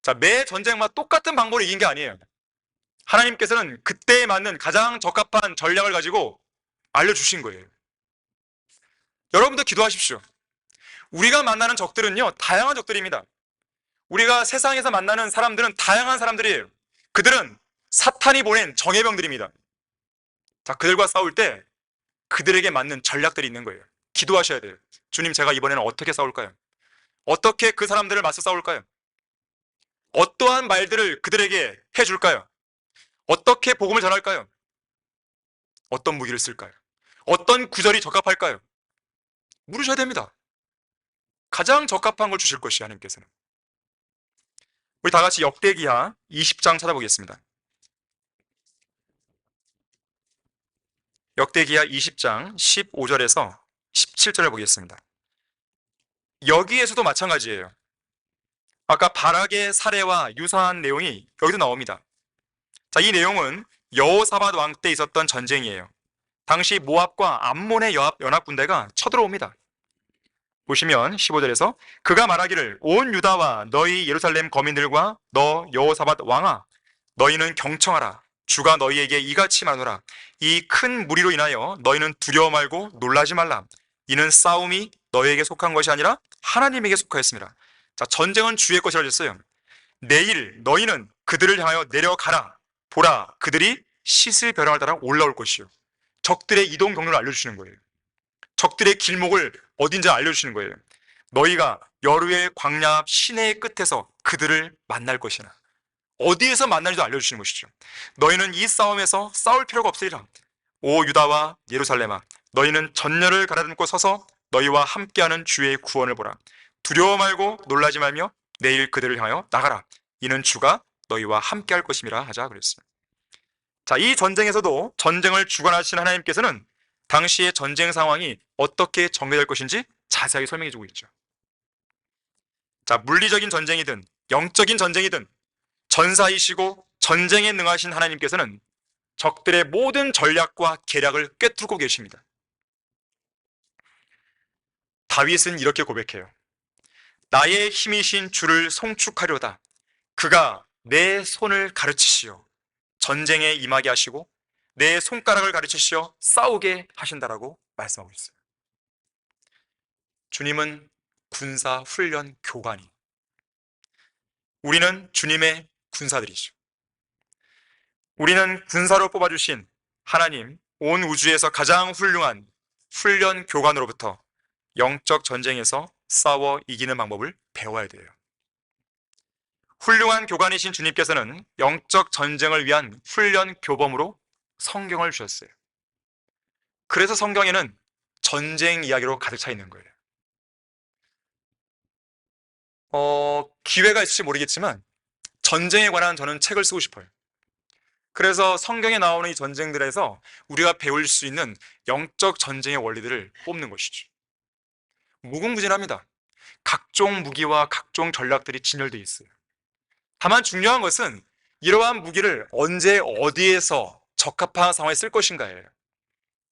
자, 매 전쟁마다 똑같은 방법으로 이긴 게 아니에요. 하나님께서는 그때에 맞는 가장 적합한 전략을 가지고 알려주신 거예요. 여러분도 기도하십시오. 우리가 만나는 적들은요, 다양한 적들입니다. 우리가 세상에서 만나는 사람들은 다양한 사람들이에요. 그들은 사탄이 보낸 정예병들입니다. 자, 그들과 싸울 때 그들에게 맞는 전략들이 있는 거예요. 기도하셔야 돼요. 주님, 제가 이번에는 어떻게 싸울까요? 어떻게 그 사람들을 맞서 싸울까요? 어떠한 말들을 그들에게 해줄까요? 어떻게 복음을 전할까요? 어떤 무기를 쓸까요? 어떤 구절이 적합할까요? 물으셔야 됩니다. 가장 적합한 걸 주실 것이요, 하나님께서는. 우리 다 같이 역대기하 20장 찾아보겠습니다. 역대기하 20장 15절에서 17절을 보겠습니다. 여기에서도 마찬가지예요. 아까 바락의 사례와 유사한 내용이 여기도 나옵니다. 자, 이 내용은 여호사밧 왕 때 있었던 전쟁이에요. 당시 모압과 암몬의 연합군대가 쳐들어옵니다. 보시면 15절에서 그가 말하기를 온 유다와 너희 예루살렘 거민들과 너 여호사밧 왕아, 너희는 경청하라. 주가 너희에게 이같이 말하노라. 이 큰 무리로 인하여 너희는 두려워 말고 놀라지 말라. 이는 싸움이 너희에게 속한 것이 아니라 하나님에게 속하였습니다. 자, 전쟁은 주의 것이라 했어요. 내일 너희는 그들을 향하여 내려가라. 보라, 그들이 시슬벼랑을 따라 올라올 것이요. 적들의 이동 경로를 알려주시는 거예요. 적들의 길목을 어딘지 알려주시는 거예요. 너희가 여루의 광야 앞 시내의 끝에서 그들을 만날 것이나 어디에서 만날지도 알려주시는 것이죠. 너희는 이 싸움에서 싸울 필요가 없으리라. 오 유다와 예루살렘아, 너희는 전열을 가다듬고 서서 너희와 함께하는 주의 구원을 보라. 두려워 말고 놀라지 말며 내일 그들을 향하여 나가라. 이는 주가 너희와 함께할 것임이라 하자 그랬어요. 자, 이 전쟁에서도 전쟁을 주관하시는 하나님께서는 당시의 전쟁 상황이 어떻게 전개될 것인지 자세하게 설명해 주고 있죠. 자, 물리적인 전쟁이든 영적인 전쟁이든 전사이시고 전쟁에 능하신 하나님께서는 적들의 모든 전략과 계략을 꿰뚫고 계십니다. 다윗은 이렇게 고백해요. 나의 힘이신 주를 송축하려다. 그가 내 손을 가르치시어 전쟁에 임하게 하시고 내 손가락을 가르치시어 싸우게 하신다라고 말씀하고 있어요. 주님은 군사 훈련 교관이, 우리는 주님의 군사들이죠. 우리는 군사로 뽑아주신 하나님, 온 우주에서 가장 훌륭한 훈련 교관으로부터 영적 전쟁에서 싸워 이기는 방법을 배워야 돼요. 훌륭한 교관이신 주님께서는 영적 전쟁을 위한 훈련 교범으로 성경을 주셨어요. 그래서 성경에는 전쟁 이야기로 가득 차 있는 거예요. 기회가 있을지 모르겠지만 전쟁에 관한 저는 책을 쓰고 싶어요. 그래서 성경에 나오는 이 전쟁들에서 우리가 배울 수 있는 영적 전쟁의 원리들을 뽑는 것이죠. 무궁무진합니다. 각종 무기와 각종 전략들이 진열되어 있어요. 다만 중요한 것은 이러한 무기를 언제 어디에서 적합한 상황에 쓸 것인가예요.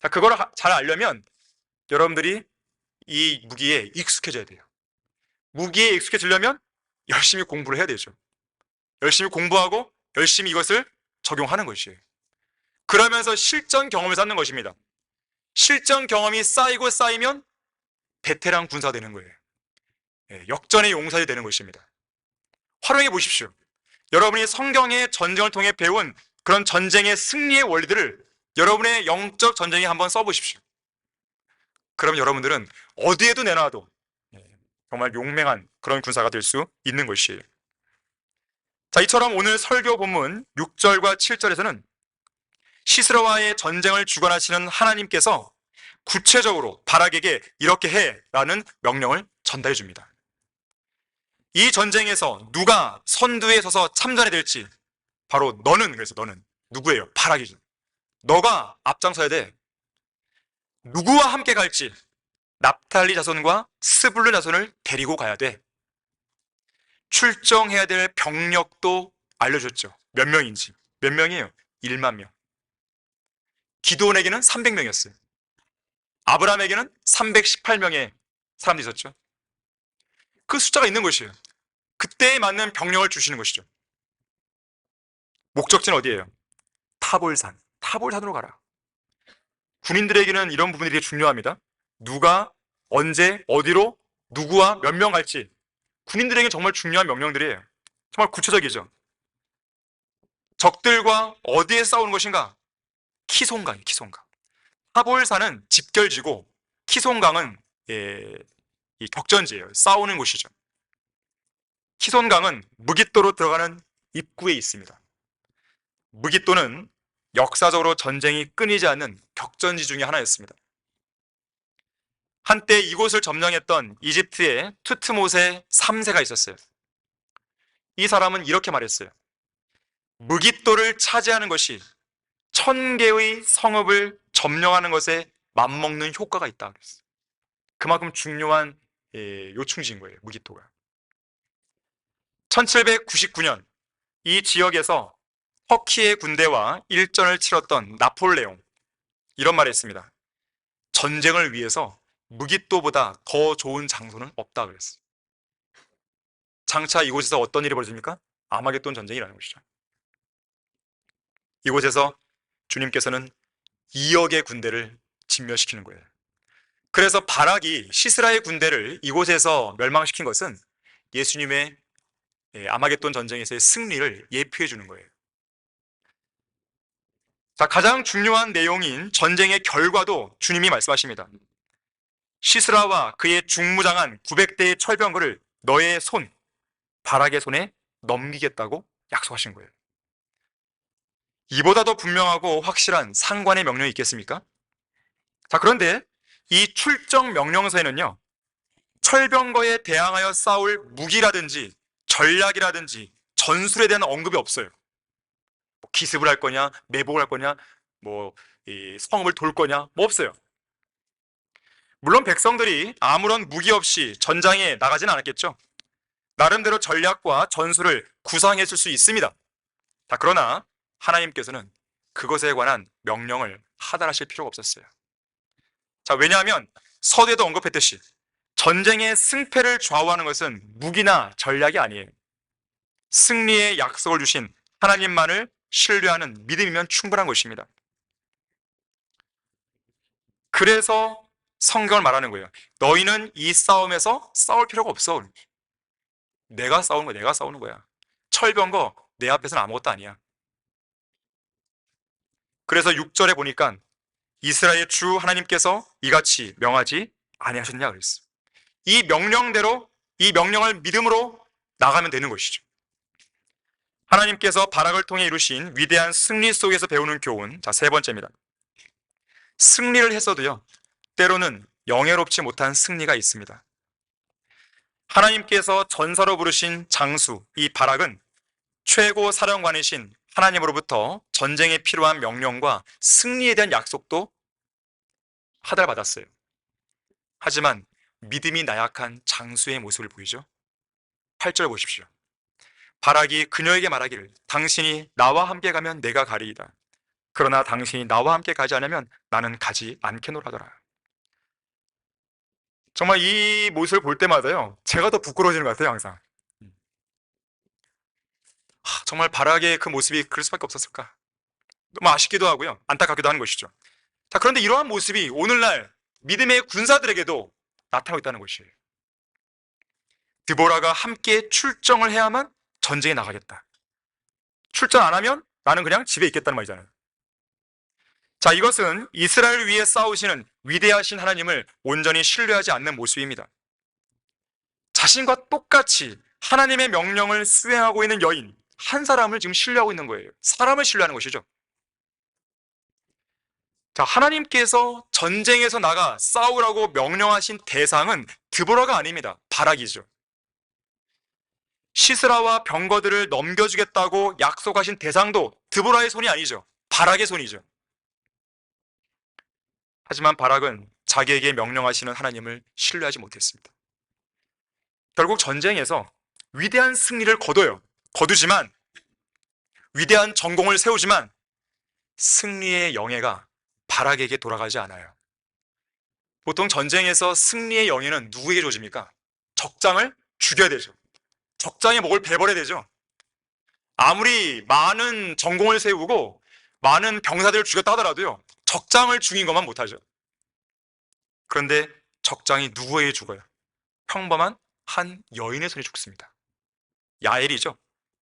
자, 그걸 잘 알려면 여러분들이 이 무기에 익숙해져야 돼요. 무기에 익숙해지려면 열심히 공부를 해야 되죠. 열심히 공부하고 열심히 이것을 적용하는 것이에요. 그러면서 실전 경험을 쌓는 것입니다. 실전 경험이 쌓이고 쌓이면 베테랑 군사가 되는 거예요. 역전의 용사들이 되는 것입니다. 활용해 보십시오. 여러분이 성경의 전쟁을 통해 배운 그런 전쟁의 승리의 원리들을 여러분의 영적 전쟁에 한번 써보십시오. 그럼 여러분들은 어디에도 내놔도 정말 용맹한 그런 군사가 될 수 있는 것이에요. 자, 이처럼 오늘 설교 본문 6절과 7절에서는 시스라와의 전쟁을 주관하시는 하나님께서 구체적으로 바락에게 이렇게 해라는 명령을 전달해 줍니다. 이 전쟁에서 누가 선두에 서서 참전해야 될지, 바로 너는, 그래서 너는 누구예요? 바락이죠. 너가 앞장서야 돼. 누구와 함께 갈지 납탈리 자손과 스불룬 자손을 데리고 가야 돼. 출정해야 될 병력도 알려줬죠. 몇 명인지. 몇 명이에요? 1만 명. 기드온에게는 300명이었어요. 아브라함에게는 318명의 사람들이 있었죠. 그 숫자가 있는 것이에요. 그때에 맞는 병력을 주시는 것이죠. 목적지는 어디예요? 타볼산. 타볼산으로 가라. 군인들에게는 이런 부분들이 되게 중요합니다. 누가 언제 어디로 누구와 몇 명 갈지 군인들에게 정말 중요한 명령들이에요. 정말 구체적이죠. 적들과 어디에 싸우는 것인가? 키송강이에요. 키송강. 타볼산은 집결지고 키송강은 이 격전지예요. 싸우는 곳이죠. 키손강은 무깃도로 들어가는 입구에 있습니다. 무깃도는 역사적으로 전쟁이 끊이지 않는 격전지 중에 하나였습니다. 한때 이곳을 점령했던 이집트의 투트모세 3세가 있었어요. 이 사람은 이렇게 말했어요. 무깃도를 차지하는 것이 1000개의 성읍을 점령하는 것에 맞먹는 효과가 있다 그랬어요. 그만큼 중요한 요충지인 거예요. 무깃도가. 1799년 이 지역에서 터키의 군대와 일전을 치렀던 나폴레옹, 이런 말을 했습니다. 전쟁을 위해서 무깃도보다 더 좋은 장소는 없다 그랬어요. 장차 이곳에서 어떤 일이 벌어집니까? 아마겟돈 전쟁이라는 것이죠. 이곳에서 주님께서는 2억의 군대를 진멸시키는 거예요. 그래서 바락이 시스라의 군대를 이곳에서 멸망시킨 것은 예수님의 아마겟돈 전쟁에서의 승리를 예표해 주는 거예요. 자, 가장 중요한 내용인 전쟁의 결과도 주님이 말씀하십니다. 시스라와 그의 중무장한 900대의 철병거를 너의 손, 바락의 손에 넘기겠다고 약속하신 거예요. 이보다 더 분명하고 확실한 상관의 명령이 있겠습니까? 자, 그런데 이 출정 명령서에는요, 철병거에 대항하여 싸울 무기라든지 전략이라든지 전술에 대한 언급이 없어요. 기습을 할 거냐, 매복을 할 거냐, 이 성읍을 돌 거냐, 없어요. 물론 백성들이 아무런 무기 없이 전장에 나가지는 않았겠죠. 나름대로 전략과 전술을 구상했을 수 있습니다. 자, 그러나 하나님께서는 그것에 관한 명령을 하달하실 필요가 없었어요. 자, 왜냐하면 서두에도 언급했듯이 전쟁의 승패를 좌우하는 것은 무기나 전략이 아니에요. 승리의 약속을 주신 하나님만을 신뢰하는 믿음이면 충분한 것입니다. 그래서 성경을 말하는 거예요. 너희는 이 싸움에서 싸울 필요가 없어. 내가 싸우는 거야. 내가 싸우는 거야. 철병거 내 앞에서는 아무것도 아니야. 그래서 6절에 보니까 이스라엘 주 하나님께서 이같이 명하지 아니하셨냐 그랬어요. 이 명령대로, 이 명령을 믿음으로 나가면 되는 것이죠. 하나님께서 바락을 통해 이루신 위대한 승리 속에서 배우는 교훈. 자, 세 번째입니다. 승리를 했어도요, 때로는 영예롭지 못한 승리가 있습니다. 하나님께서 전사로 부르신 장수, 이 바락은 최고 사령관이신 하나님으로부터 전쟁에 필요한 명령과 승리에 대한 약속도 하달받았어요. 하지만 믿음이 나약한 장수의 모습을 보이죠. 8절 보십시오. 바락이 그녀에게 말하기를 당신이 나와 함께 가면 내가 가리이다. 그러나 당신이 나와 함께 가지 않으면 나는 가지 않겠노라더라. 정말 이 모습을 볼 때마다요, 제가 더 부끄러워지는 것 같아요. 항상 정말 바락의 그 모습이 그럴 수밖에 없었을까, 너무 아쉽기도 하고요, 안타깝기도 하는 것이죠. 자, 그런데 이러한 모습이 오늘날 믿음의 군사들에게도 나타나고 있다는 것이에요. 드보라가 함께 출정을 해야만 전쟁에 나가겠다. 출전 안 하면 나는 그냥 집에 있겠다는 말이잖아요. 자, 이것은 이스라엘을 위해 싸우시는 위대하신 하나님을 온전히 신뢰하지 않는 모습입니다. 자신과 똑같이 하나님의 명령을 수행하고 있는 여인 한 사람을 지금 신뢰하고 있는 거예요. 사람을 신뢰하는 것이죠. 자, 하나님께서 전쟁에서 나가 싸우라고 명령하신 대상은 드보라가 아닙니다. 바락이죠. 시스라와 병거들을 넘겨주겠다고 약속하신 대상도 드보라의 손이 아니죠. 바락의 손이죠. 하지만 바락은 자기에게 명령하시는 하나님을 신뢰하지 못했습니다. 결국 전쟁에서 위대한 승리를 거두지만 위대한 전공을 세우지만 승리의 영예가 바락에게 돌아가지 않아요. 보통 전쟁에서 승리의 영예는 누구에게 주어집니까? 적장을 죽여야 되죠. 적장의 목을 베버려야 되죠. 아무리 많은 전공을 세우고 많은 병사들을 죽였다 하더라도요, 적장을 죽인 것만 못하죠. 그런데 적장이 누구에게 죽어요? 평범한 한 여인의 손에 죽습니다. 야엘이죠.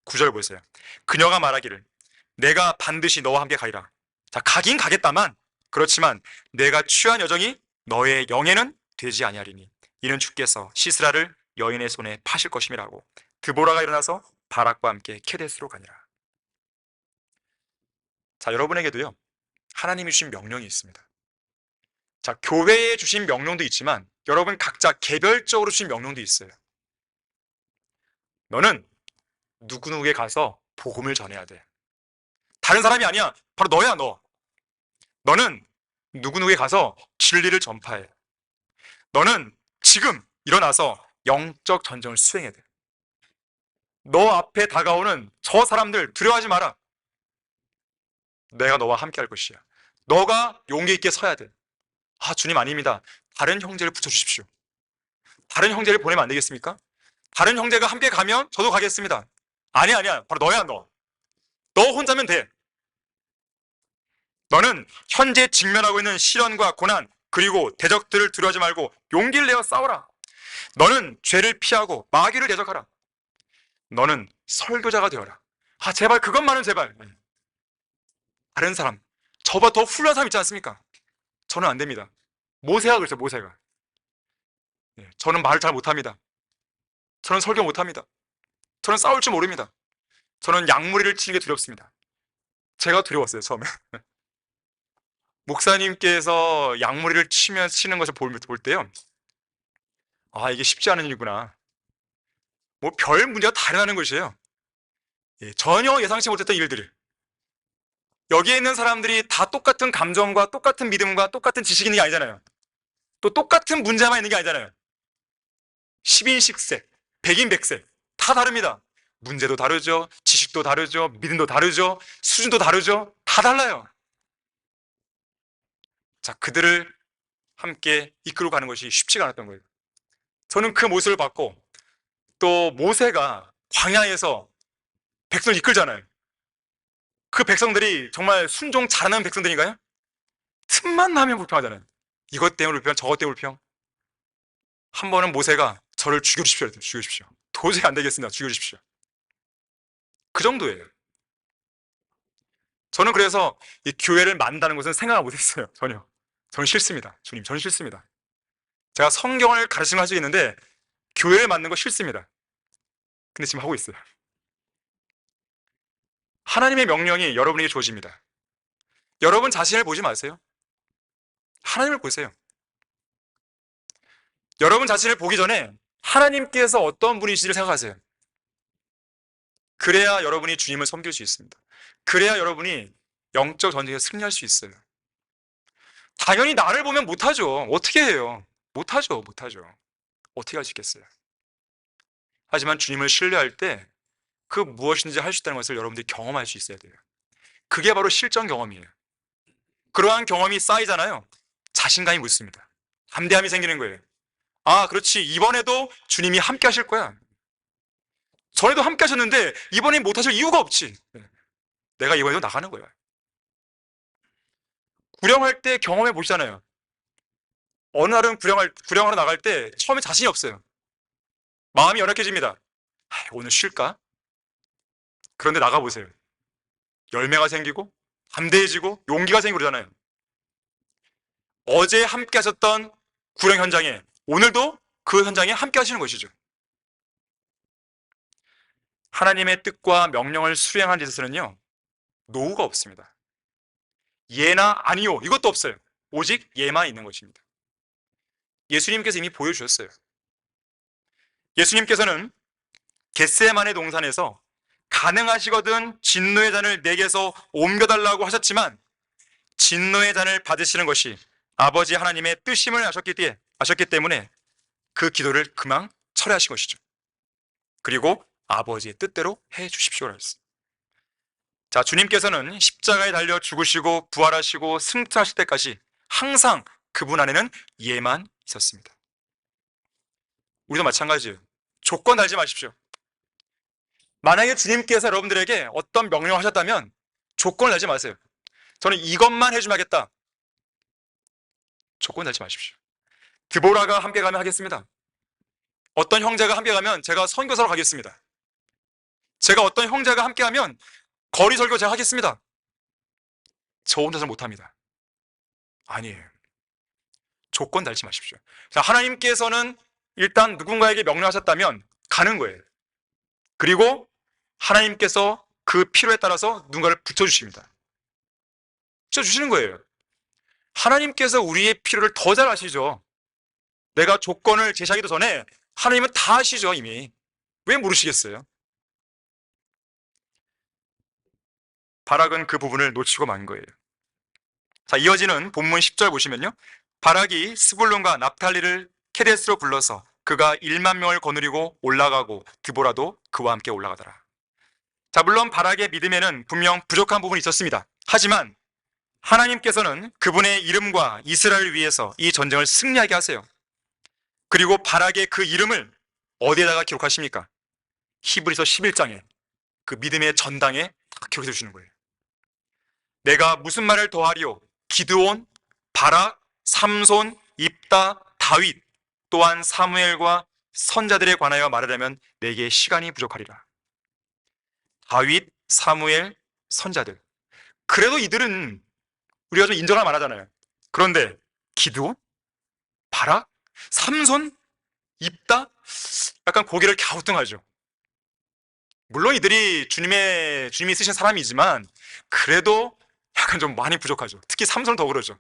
9절 보세요. 그녀가 말하기를 내가 반드시 너와 함께 가리라. 자, 가긴 가겠다만 그렇지만 내가 취한 여정이 너의 영예는 되지 아니하리니 이는 주께서 시스라를 여인의 손에 파실 것임이라고. 드보라가 일어나서 바락과 함께 케데스로 가니라. 자, 여러분에게도요, 하나님이 주신 명령이 있습니다. 자, 교회에 주신 명령도 있지만 여러분 각자 개별적으로 주신 명령도 있어요. 너는 누구누구에 가서 복음을 전해야 돼. 다른 사람이 아니야. 바로 너야, 너. 너는 누구누구에 가서 진리를 전파해. 너는 지금 일어나서 영적 전쟁을 수행해야 돼. 너 앞에 다가오는 저 사람들 두려워하지 마라. 내가 너와 함께 할 것이야. 너가 용기 있게 서야 돼. 아, 주님 아닙니다. 다른 형제를 붙여주십시오. 다른 형제를 보내면 안 되겠습니까? 다른 형제가 함께 가면 저도 가겠습니다. 아니야. 바로 너야, 너. 너 혼자면 돼. 너는 현재 직면하고 있는 시련과 고난, 그리고 대적들을 두려워하지 말고 용기를 내어 싸워라. 너는 죄를 피하고 마귀를 대적하라. 너는 설교자가 되어라. 아, 제발 그것만은 제발. 다른 사람, 저보다 더 훌륭한 사람 있지 않습니까? 저는 안 됩니다. 모세가 그랬어요, 모세가. 저는 말을 잘 못합니다. 저는 설교 못합니다. 저는 싸울 줄 모릅니다. 저는 양무리를 치는 게 두렵습니다. 제가 두려웠어요, 처음에. 목사님께서 양무리를 치는 것을 볼 때요, 아, 이게 쉽지 않은 일이구나. 뭐 별 문제가 다 일어나는 것이에요. 전혀 예상치 못했던 일들을. 여기에 있는 사람들이 다 똑같은 감정과 똑같은 믿음과 똑같은 지식이 있는 게 아니잖아요. 또 똑같은 문제만 있는 게 아니잖아요. 10인식색, 100인백색 다 다릅니다. 문제도 다르죠. 지식도 다르죠. 믿음도 다르죠. 수준도 다르죠. 다 달라요. 자, 그들을 함께 이끌고 가는 것이 쉽지가 않았던 거예요. 저는 그 모습을 봤고, 또 모세가 광야에서 백성을 이끌잖아요. 그 백성들이 정말 순종 잘하는 백성들인가요? 틈만 나면 불평하잖아요. 이것 때문에 불평, 저것 때문에 불평. 한 번은 모세가 저를 죽여주십시오. 죽여주십시오. 도저히 안 되겠습니다. 죽여주십시오. 그 정도예요. 저는 그래서 이 교회를 만든다는 것은 생각을 못했어요. 전혀. 저는 싫습니다. 주님, 저는 싫습니다. 제가 성경을 가르치는 걸 할 수 있는데 교회를 만드는 거 싫습니다. 근데 지금 하고 있어요. 하나님의 명령이 여러분에게 주어집니다. 여러분 자신을 보지 마세요. 하나님을 보세요. 여러분 자신을 보기 전에 하나님께서 어떤 분이신지를 생각하세요. 그래야 여러분이 주님을 섬길 수 있습니다. 그래야 여러분이 영적 전쟁에 승리할 수 있어요. 당연히 나를 보면 못하죠. 어떻게 해요? 못하죠. 어떻게 할 수 있겠어요? 하지만 주님을 신뢰할 때 그 무엇인지 할 수 있다는 것을 여러분들이 경험할 수 있어야 돼요. 그게 바로 실전 경험이에요. 그러한 경험이 쌓이잖아요. 자신감이 붙습니다. 담대함이 생기는 거예요. 아, 그렇지. 이번에도 주님이 함께 하실 거야. 전에도 함께 하셨는데 이번엔 못 하실 이유가 없지. 내가 이번에도 나가는 거야. 구령할 때 경험해 보시잖아요. 어느 날은 구령하러 나갈 때 처음에 자신이 없어요. 마음이 연약해집니다. 오늘 쉴까? 그런데 나가보세요. 열매가 생기고 담대해지고 용기가 생기고 그러잖아요. 어제 함께 하셨던 구령 현장에 오늘도 그 현장에 함께 하시는 것이죠. 하나님의 뜻과 명령을 수행하는 데 있어서는요, 노후가 없습니다. 예나 아니요, 이것도 없어요. 오직 예만 있는 것입니다. 예수님께서 이미 보여주셨어요. 예수님께서는 겟세마네 동산에서 가능하시거든 진노의 잔을 내게서 옮겨달라고 하셨지만 진노의 잔을 받으시는 것이 아버지 하나님의 뜻임을 아셨기 때문에 그 기도를 그만 철회하신 것이죠. 그리고 아버지의 뜻대로 해 주십시오라고 했어요. 자, 주님께서는 십자가에 달려 죽으시고 부활하시고 승천하실 때까지 항상 그분 안에는 예만 있었습니다. 우리도 마찬가지예요. 조건 달지 마십시오. 만약에 주님께서 여러분들에게 어떤 명령을 하셨다면 조건을 달지 마세요. 저는 이것만 해주면 하겠다. 조건 달지 마십시오. 드보라가 함께 가면 하겠습니다. 어떤 형제가 함께 가면 제가 선교사로 가겠습니다. 제가 어떤 형제가 함께 하면 거리 설교 제가 하겠습니다. 저 혼자서 못합니다. 아니에요. 조건 달지 마십시오. 자, 하나님께서는 일단 누군가에게 명령하셨다면 가는 거예요. 그리고 하나님께서 그 필요에 따라서 누군가를 붙여주십니다. 붙여주시는 거예요. 하나님께서 우리의 필요를 더 잘 아시죠. 내가 조건을 제시하기도 전에 하나님은 다 아시죠, 이미. 왜 모르시겠어요? 바락은 그 부분을 놓치고 만 거예요. 자, 이어지는 본문 10절 보시면요. 바락이 스불론과 납탈리를 케데스로 불러서 그가 1만 명을 거느리고 올라가고 드보라도 그와 함께 올라가더라. 자, 물론 바락의 믿음에는 분명 부족한 부분이 있었습니다. 하지만 하나님께서는 그분의 이름과 이스라엘을 위해서 이 전쟁을 승리하게 하세요. 그리고 바락의 그 이름을 어디에다가 기록하십니까? 히브리서 11장에 그 믿음의 전당에 기록해 주시는 거예요. 내가 무슨 말을 더하리요? 기드온, 바락, 삼손, 입다, 다윗, 또한 사무엘과 선자들에 관하여 말하려면 내게 시간이 부족하리라. 다윗, 사무엘, 선자들. 그래도 이들은 우리가 좀 인정할 만하잖아요. 그런데 기드온, 바락, 삼손, 입다, 약간 고개를 갸우뚱하죠. 물론 이들이 주님이 쓰신 사람이지만 그래도 약간 좀 많이 부족하죠. 특히 삼손은 더 그러죠.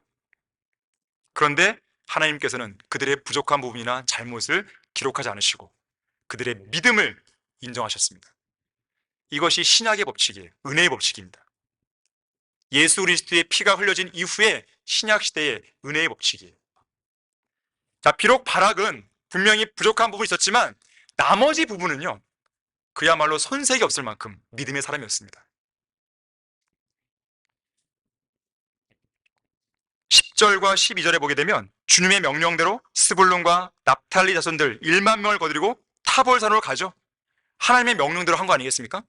그런데 하나님께서는 그들의 부족한 부분이나 잘못을 기록하지 않으시고 그들의 믿음을 인정하셨습니다. 이것이 신약의 법칙이에요. 은혜의 법칙입니다. 예수 그리스도의 피가 흘려진 이후에 신약 시대의 은혜의 법칙이에요. 자, 비록 바락은 분명히 부족한 부분이 있었지만 나머지 부분은요, 그야말로 손색이 없을 만큼 믿음의 사람이었습니다. 10절과 12절에 보게 되면 주님의 명령대로 스불론과 납탈리 자손들 1만 명을 거느리고 타볼산으로 가죠. 하나님의 명령대로 한 거 아니겠습니까?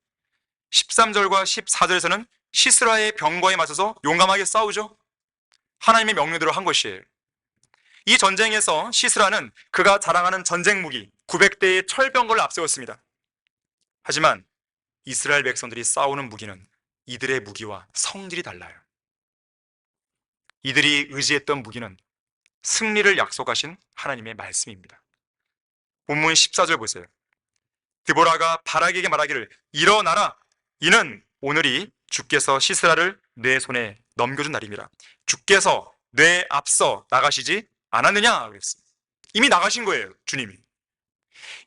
13절과 14절에서는 시스라의 병거에 맞서서 용감하게 싸우죠. 하나님의 명령대로 한 것이에요. 이 전쟁에서 시스라는 그가 자랑하는 전쟁 무기 900대의 철병거를 앞세웠습니다. 하지만 이스라엘 백성들이 싸우는 무기는 이들의 무기와 성질이 달라요. 이들이 의지했던 무기는 승리를 약속하신 하나님의 말씀입니다. 본문 14절 보세요. 드보라가 바락에게 말하기를 일어나라. 이는 오늘이 주께서 시스라를 내 손에 넘겨준 날입니다. 주께서 내 앞서 나가시지 않았느냐 그랬어요. 이미 나가신 거예요, 주님이.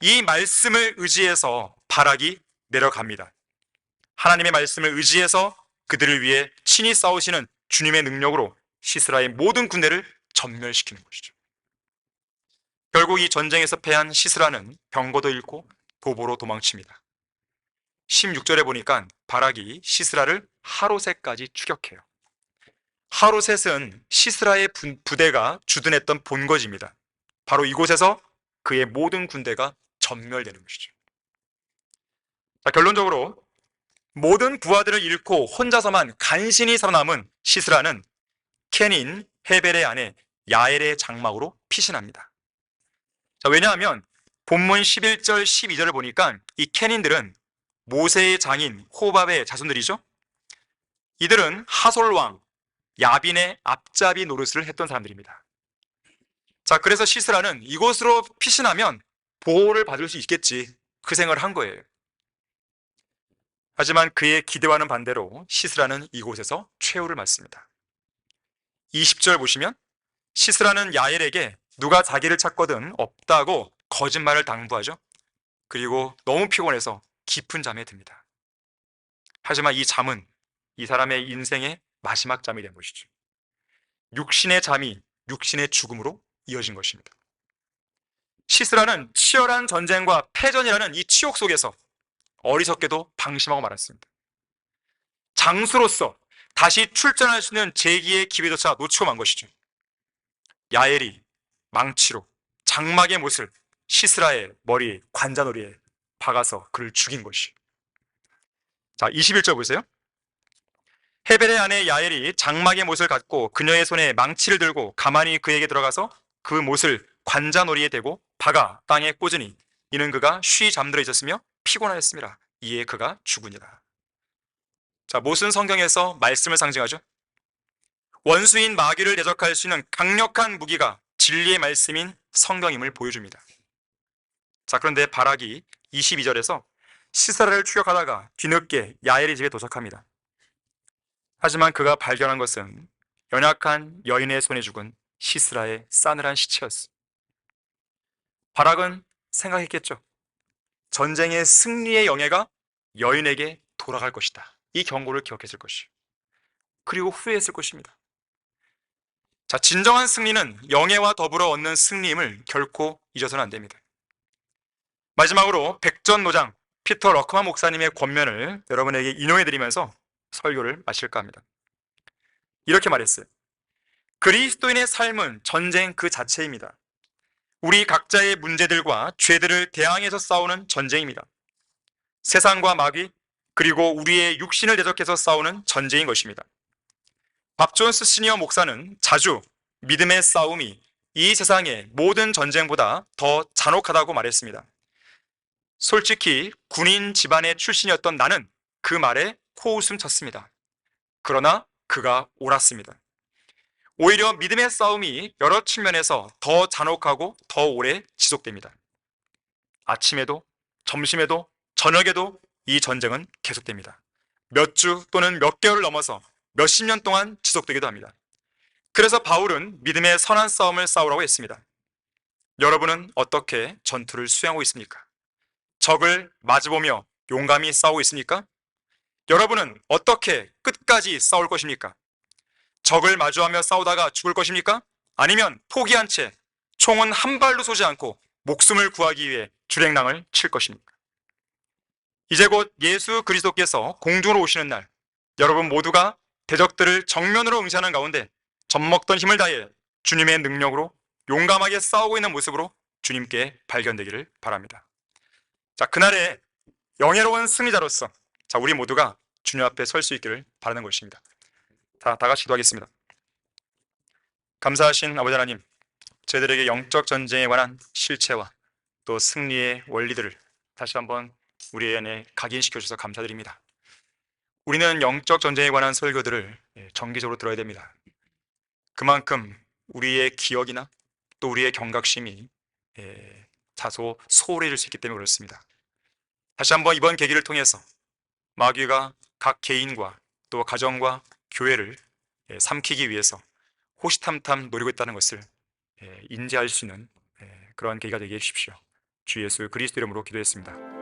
이 말씀을 의지해서 바락이 내려갑니다. 하나님의 말씀을 의지해서 그들을 위해 친히 싸우시는 주님의 능력으로 시스라의 모든 군대를 전멸시키는 것이죠. 결국 이 전쟁에서 패한 시스라는 병거도 잃고 도보로 도망칩니다. 16절에 보니까 바락이 시스라를 하로셋까지 추격해요. 하로셋은 시스라의 부대가 주둔했던 본거지입니다. 바로 이곳에서 그의 모든 군대가 전멸되는 것이죠. 자, 결론적으로 모든 부하들을 잃고 혼자서만 간신히 살아남은 시스라는 켄인 헤벨의 아내 야엘의 장막으로 피신합니다. 자, 왜냐하면 본문 11절 12절을 보니까 이 켄인들은 모세의 장인 호밥의 자손들이죠. 이들은 하솔왕 야빈의 앞잡이 노릇을 했던 사람들입니다. 자, 그래서 시스라는 이곳으로 피신하면 보호를 받을 수 있겠지, 그 생각을 한 거예요. 하지만 그의 기대와는 반대로 시스라는 이곳에서 최후를 맞습니다. 20절 보시면 시스라는 야엘에게 누가 자기를 찾거든 없다고 거짓말을 당부하죠. 그리고 너무 피곤해서 깊은 잠에 듭니다. 하지만 이 잠은 이 사람의 인생의 마지막 잠이 된 것이죠. 육신의 잠이 육신의 죽음으로 이어진 것입니다. 시스라는 치열한 전쟁과 패전이라는 이 치욕 속에서 어리석게도 방심하고 말았습니다. 장수로서 다시 출전할 수 있는 재기의 기회조차 놓치고 만 것이죠. 야엘이 망치로 장막의 못을 시스라의 머리에, 관자놀이에 박아서 그를 죽인 것이. 자, 21절 보세요. 헤벨의 아내 야엘이 장막의 못을 갖고 그녀의 손에 망치를 들고 가만히 그에게 들어가서 그 못을 관자놀이에 대고 박아 땅에 꽂으니 이는 그가 쉬 잠들어 있었으며 피곤하였습니다. 이에 그가 죽으니라. 자, 못은 성경에서 말씀을 상징하죠. 원수인 마귀를 대적할 수 있는 강력한 무기가 진리의 말씀인 성경임을 보여줍니다. 자, 그런데 바락이 22절에서 시스라를 추격하다가 뒤늦게 야엘의 집에 도착합니다. 하지만 그가 발견한 것은 연약한 여인의 손에 죽은 시스라의 싸늘한 시체였습니다. 바락은 생각했겠죠. 전쟁의 승리의 영예가 여인에게 돌아갈 것이다. 이 경고를 기억했을 것이요. 그리고 후회했을 것입니다. 자, 진정한 승리는 영예와 더불어 얻는 승리임을 결코 잊어서는 안 됩니다. 마지막으로 백전노장 피터 러크만 목사님의 권면을 여러분에게 인용해드리면서 설교를 마칠까 합니다. 이렇게 말했어요. 그리스도인의 삶은 전쟁 그 자체입니다. 우리 각자의 문제들과 죄들을 대항해서 싸우는 전쟁입니다. 세상과 마귀, 그리고 우리의 육신을 대적해서 싸우는 전쟁인 것입니다. 밥 존스 시니어 목사는 자주 믿음의 싸움이 이 세상의 모든 전쟁보다 더 잔혹하다고 말했습니다. 솔직히 군인 집안의 출신이었던 나는 그 말에 코웃음 쳤습니다. 그러나 그가 옳았습니다. 오히려 믿음의 싸움이 여러 측면에서 더 잔혹하고 더 오래 지속됩니다. 아침에도, 점심에도, 저녁에도 이 전쟁은 계속됩니다. 몇 주 또는 몇 개월을 넘어서 몇십 년 동안 지속되기도 합니다. 그래서 바울은 믿음의 선한 싸움을 싸우라고 했습니다. 여러분은 어떻게 전투를 수행하고 있습니까? 적을 마주보며 용감히 싸우고 있습니까? 여러분은 어떻게 끝까지 싸울 것입니까? 적을 마주하며 싸우다가 죽을 것입니까? 아니면 포기한 채 총은 한 발도 쏘지 않고 목숨을 구하기 위해 주랭랑을 칠 것입니까? 이제 곧 예수 그리스도께서 공중으로 오시는 날, 여러분 모두가 대적들을 정면으로 응시하는 가운데 젖먹던 힘을 다해 주님의 능력으로 용감하게 싸우고 있는 모습으로 주님께 발견되기를 바랍니다. 자, 그날의 영예로운 승리자로서 우리 모두가 주님 앞에 설 수 있기를 바라는 것입니다. 다 같이 기도하겠습니다. 감사하신 아버지 하나님, 저희들에게 영적 전쟁에 관한 실체와 또 승리의 원리들을 다시 한번 우리 안에 각인시켜 주셔서 감사드립니다. 우리는 영적 전쟁에 관한 설교들을 정기적으로 들어야 됩니다. 그만큼 우리의 기억이나 또 우리의 경각심이 다소 소홀해질 수 있기 때문에 그렇습니다. 다시 한번 이번 계기를 통해서 마귀가 각 개인과 또 가정과 교회를 삼키기 위해서 호시탐탐 노리고 있다는 것을 인지할 수 있는 그러한 계기가 되게 해주십시오. 주 예수 그리스도 이름으로 기도했습니다.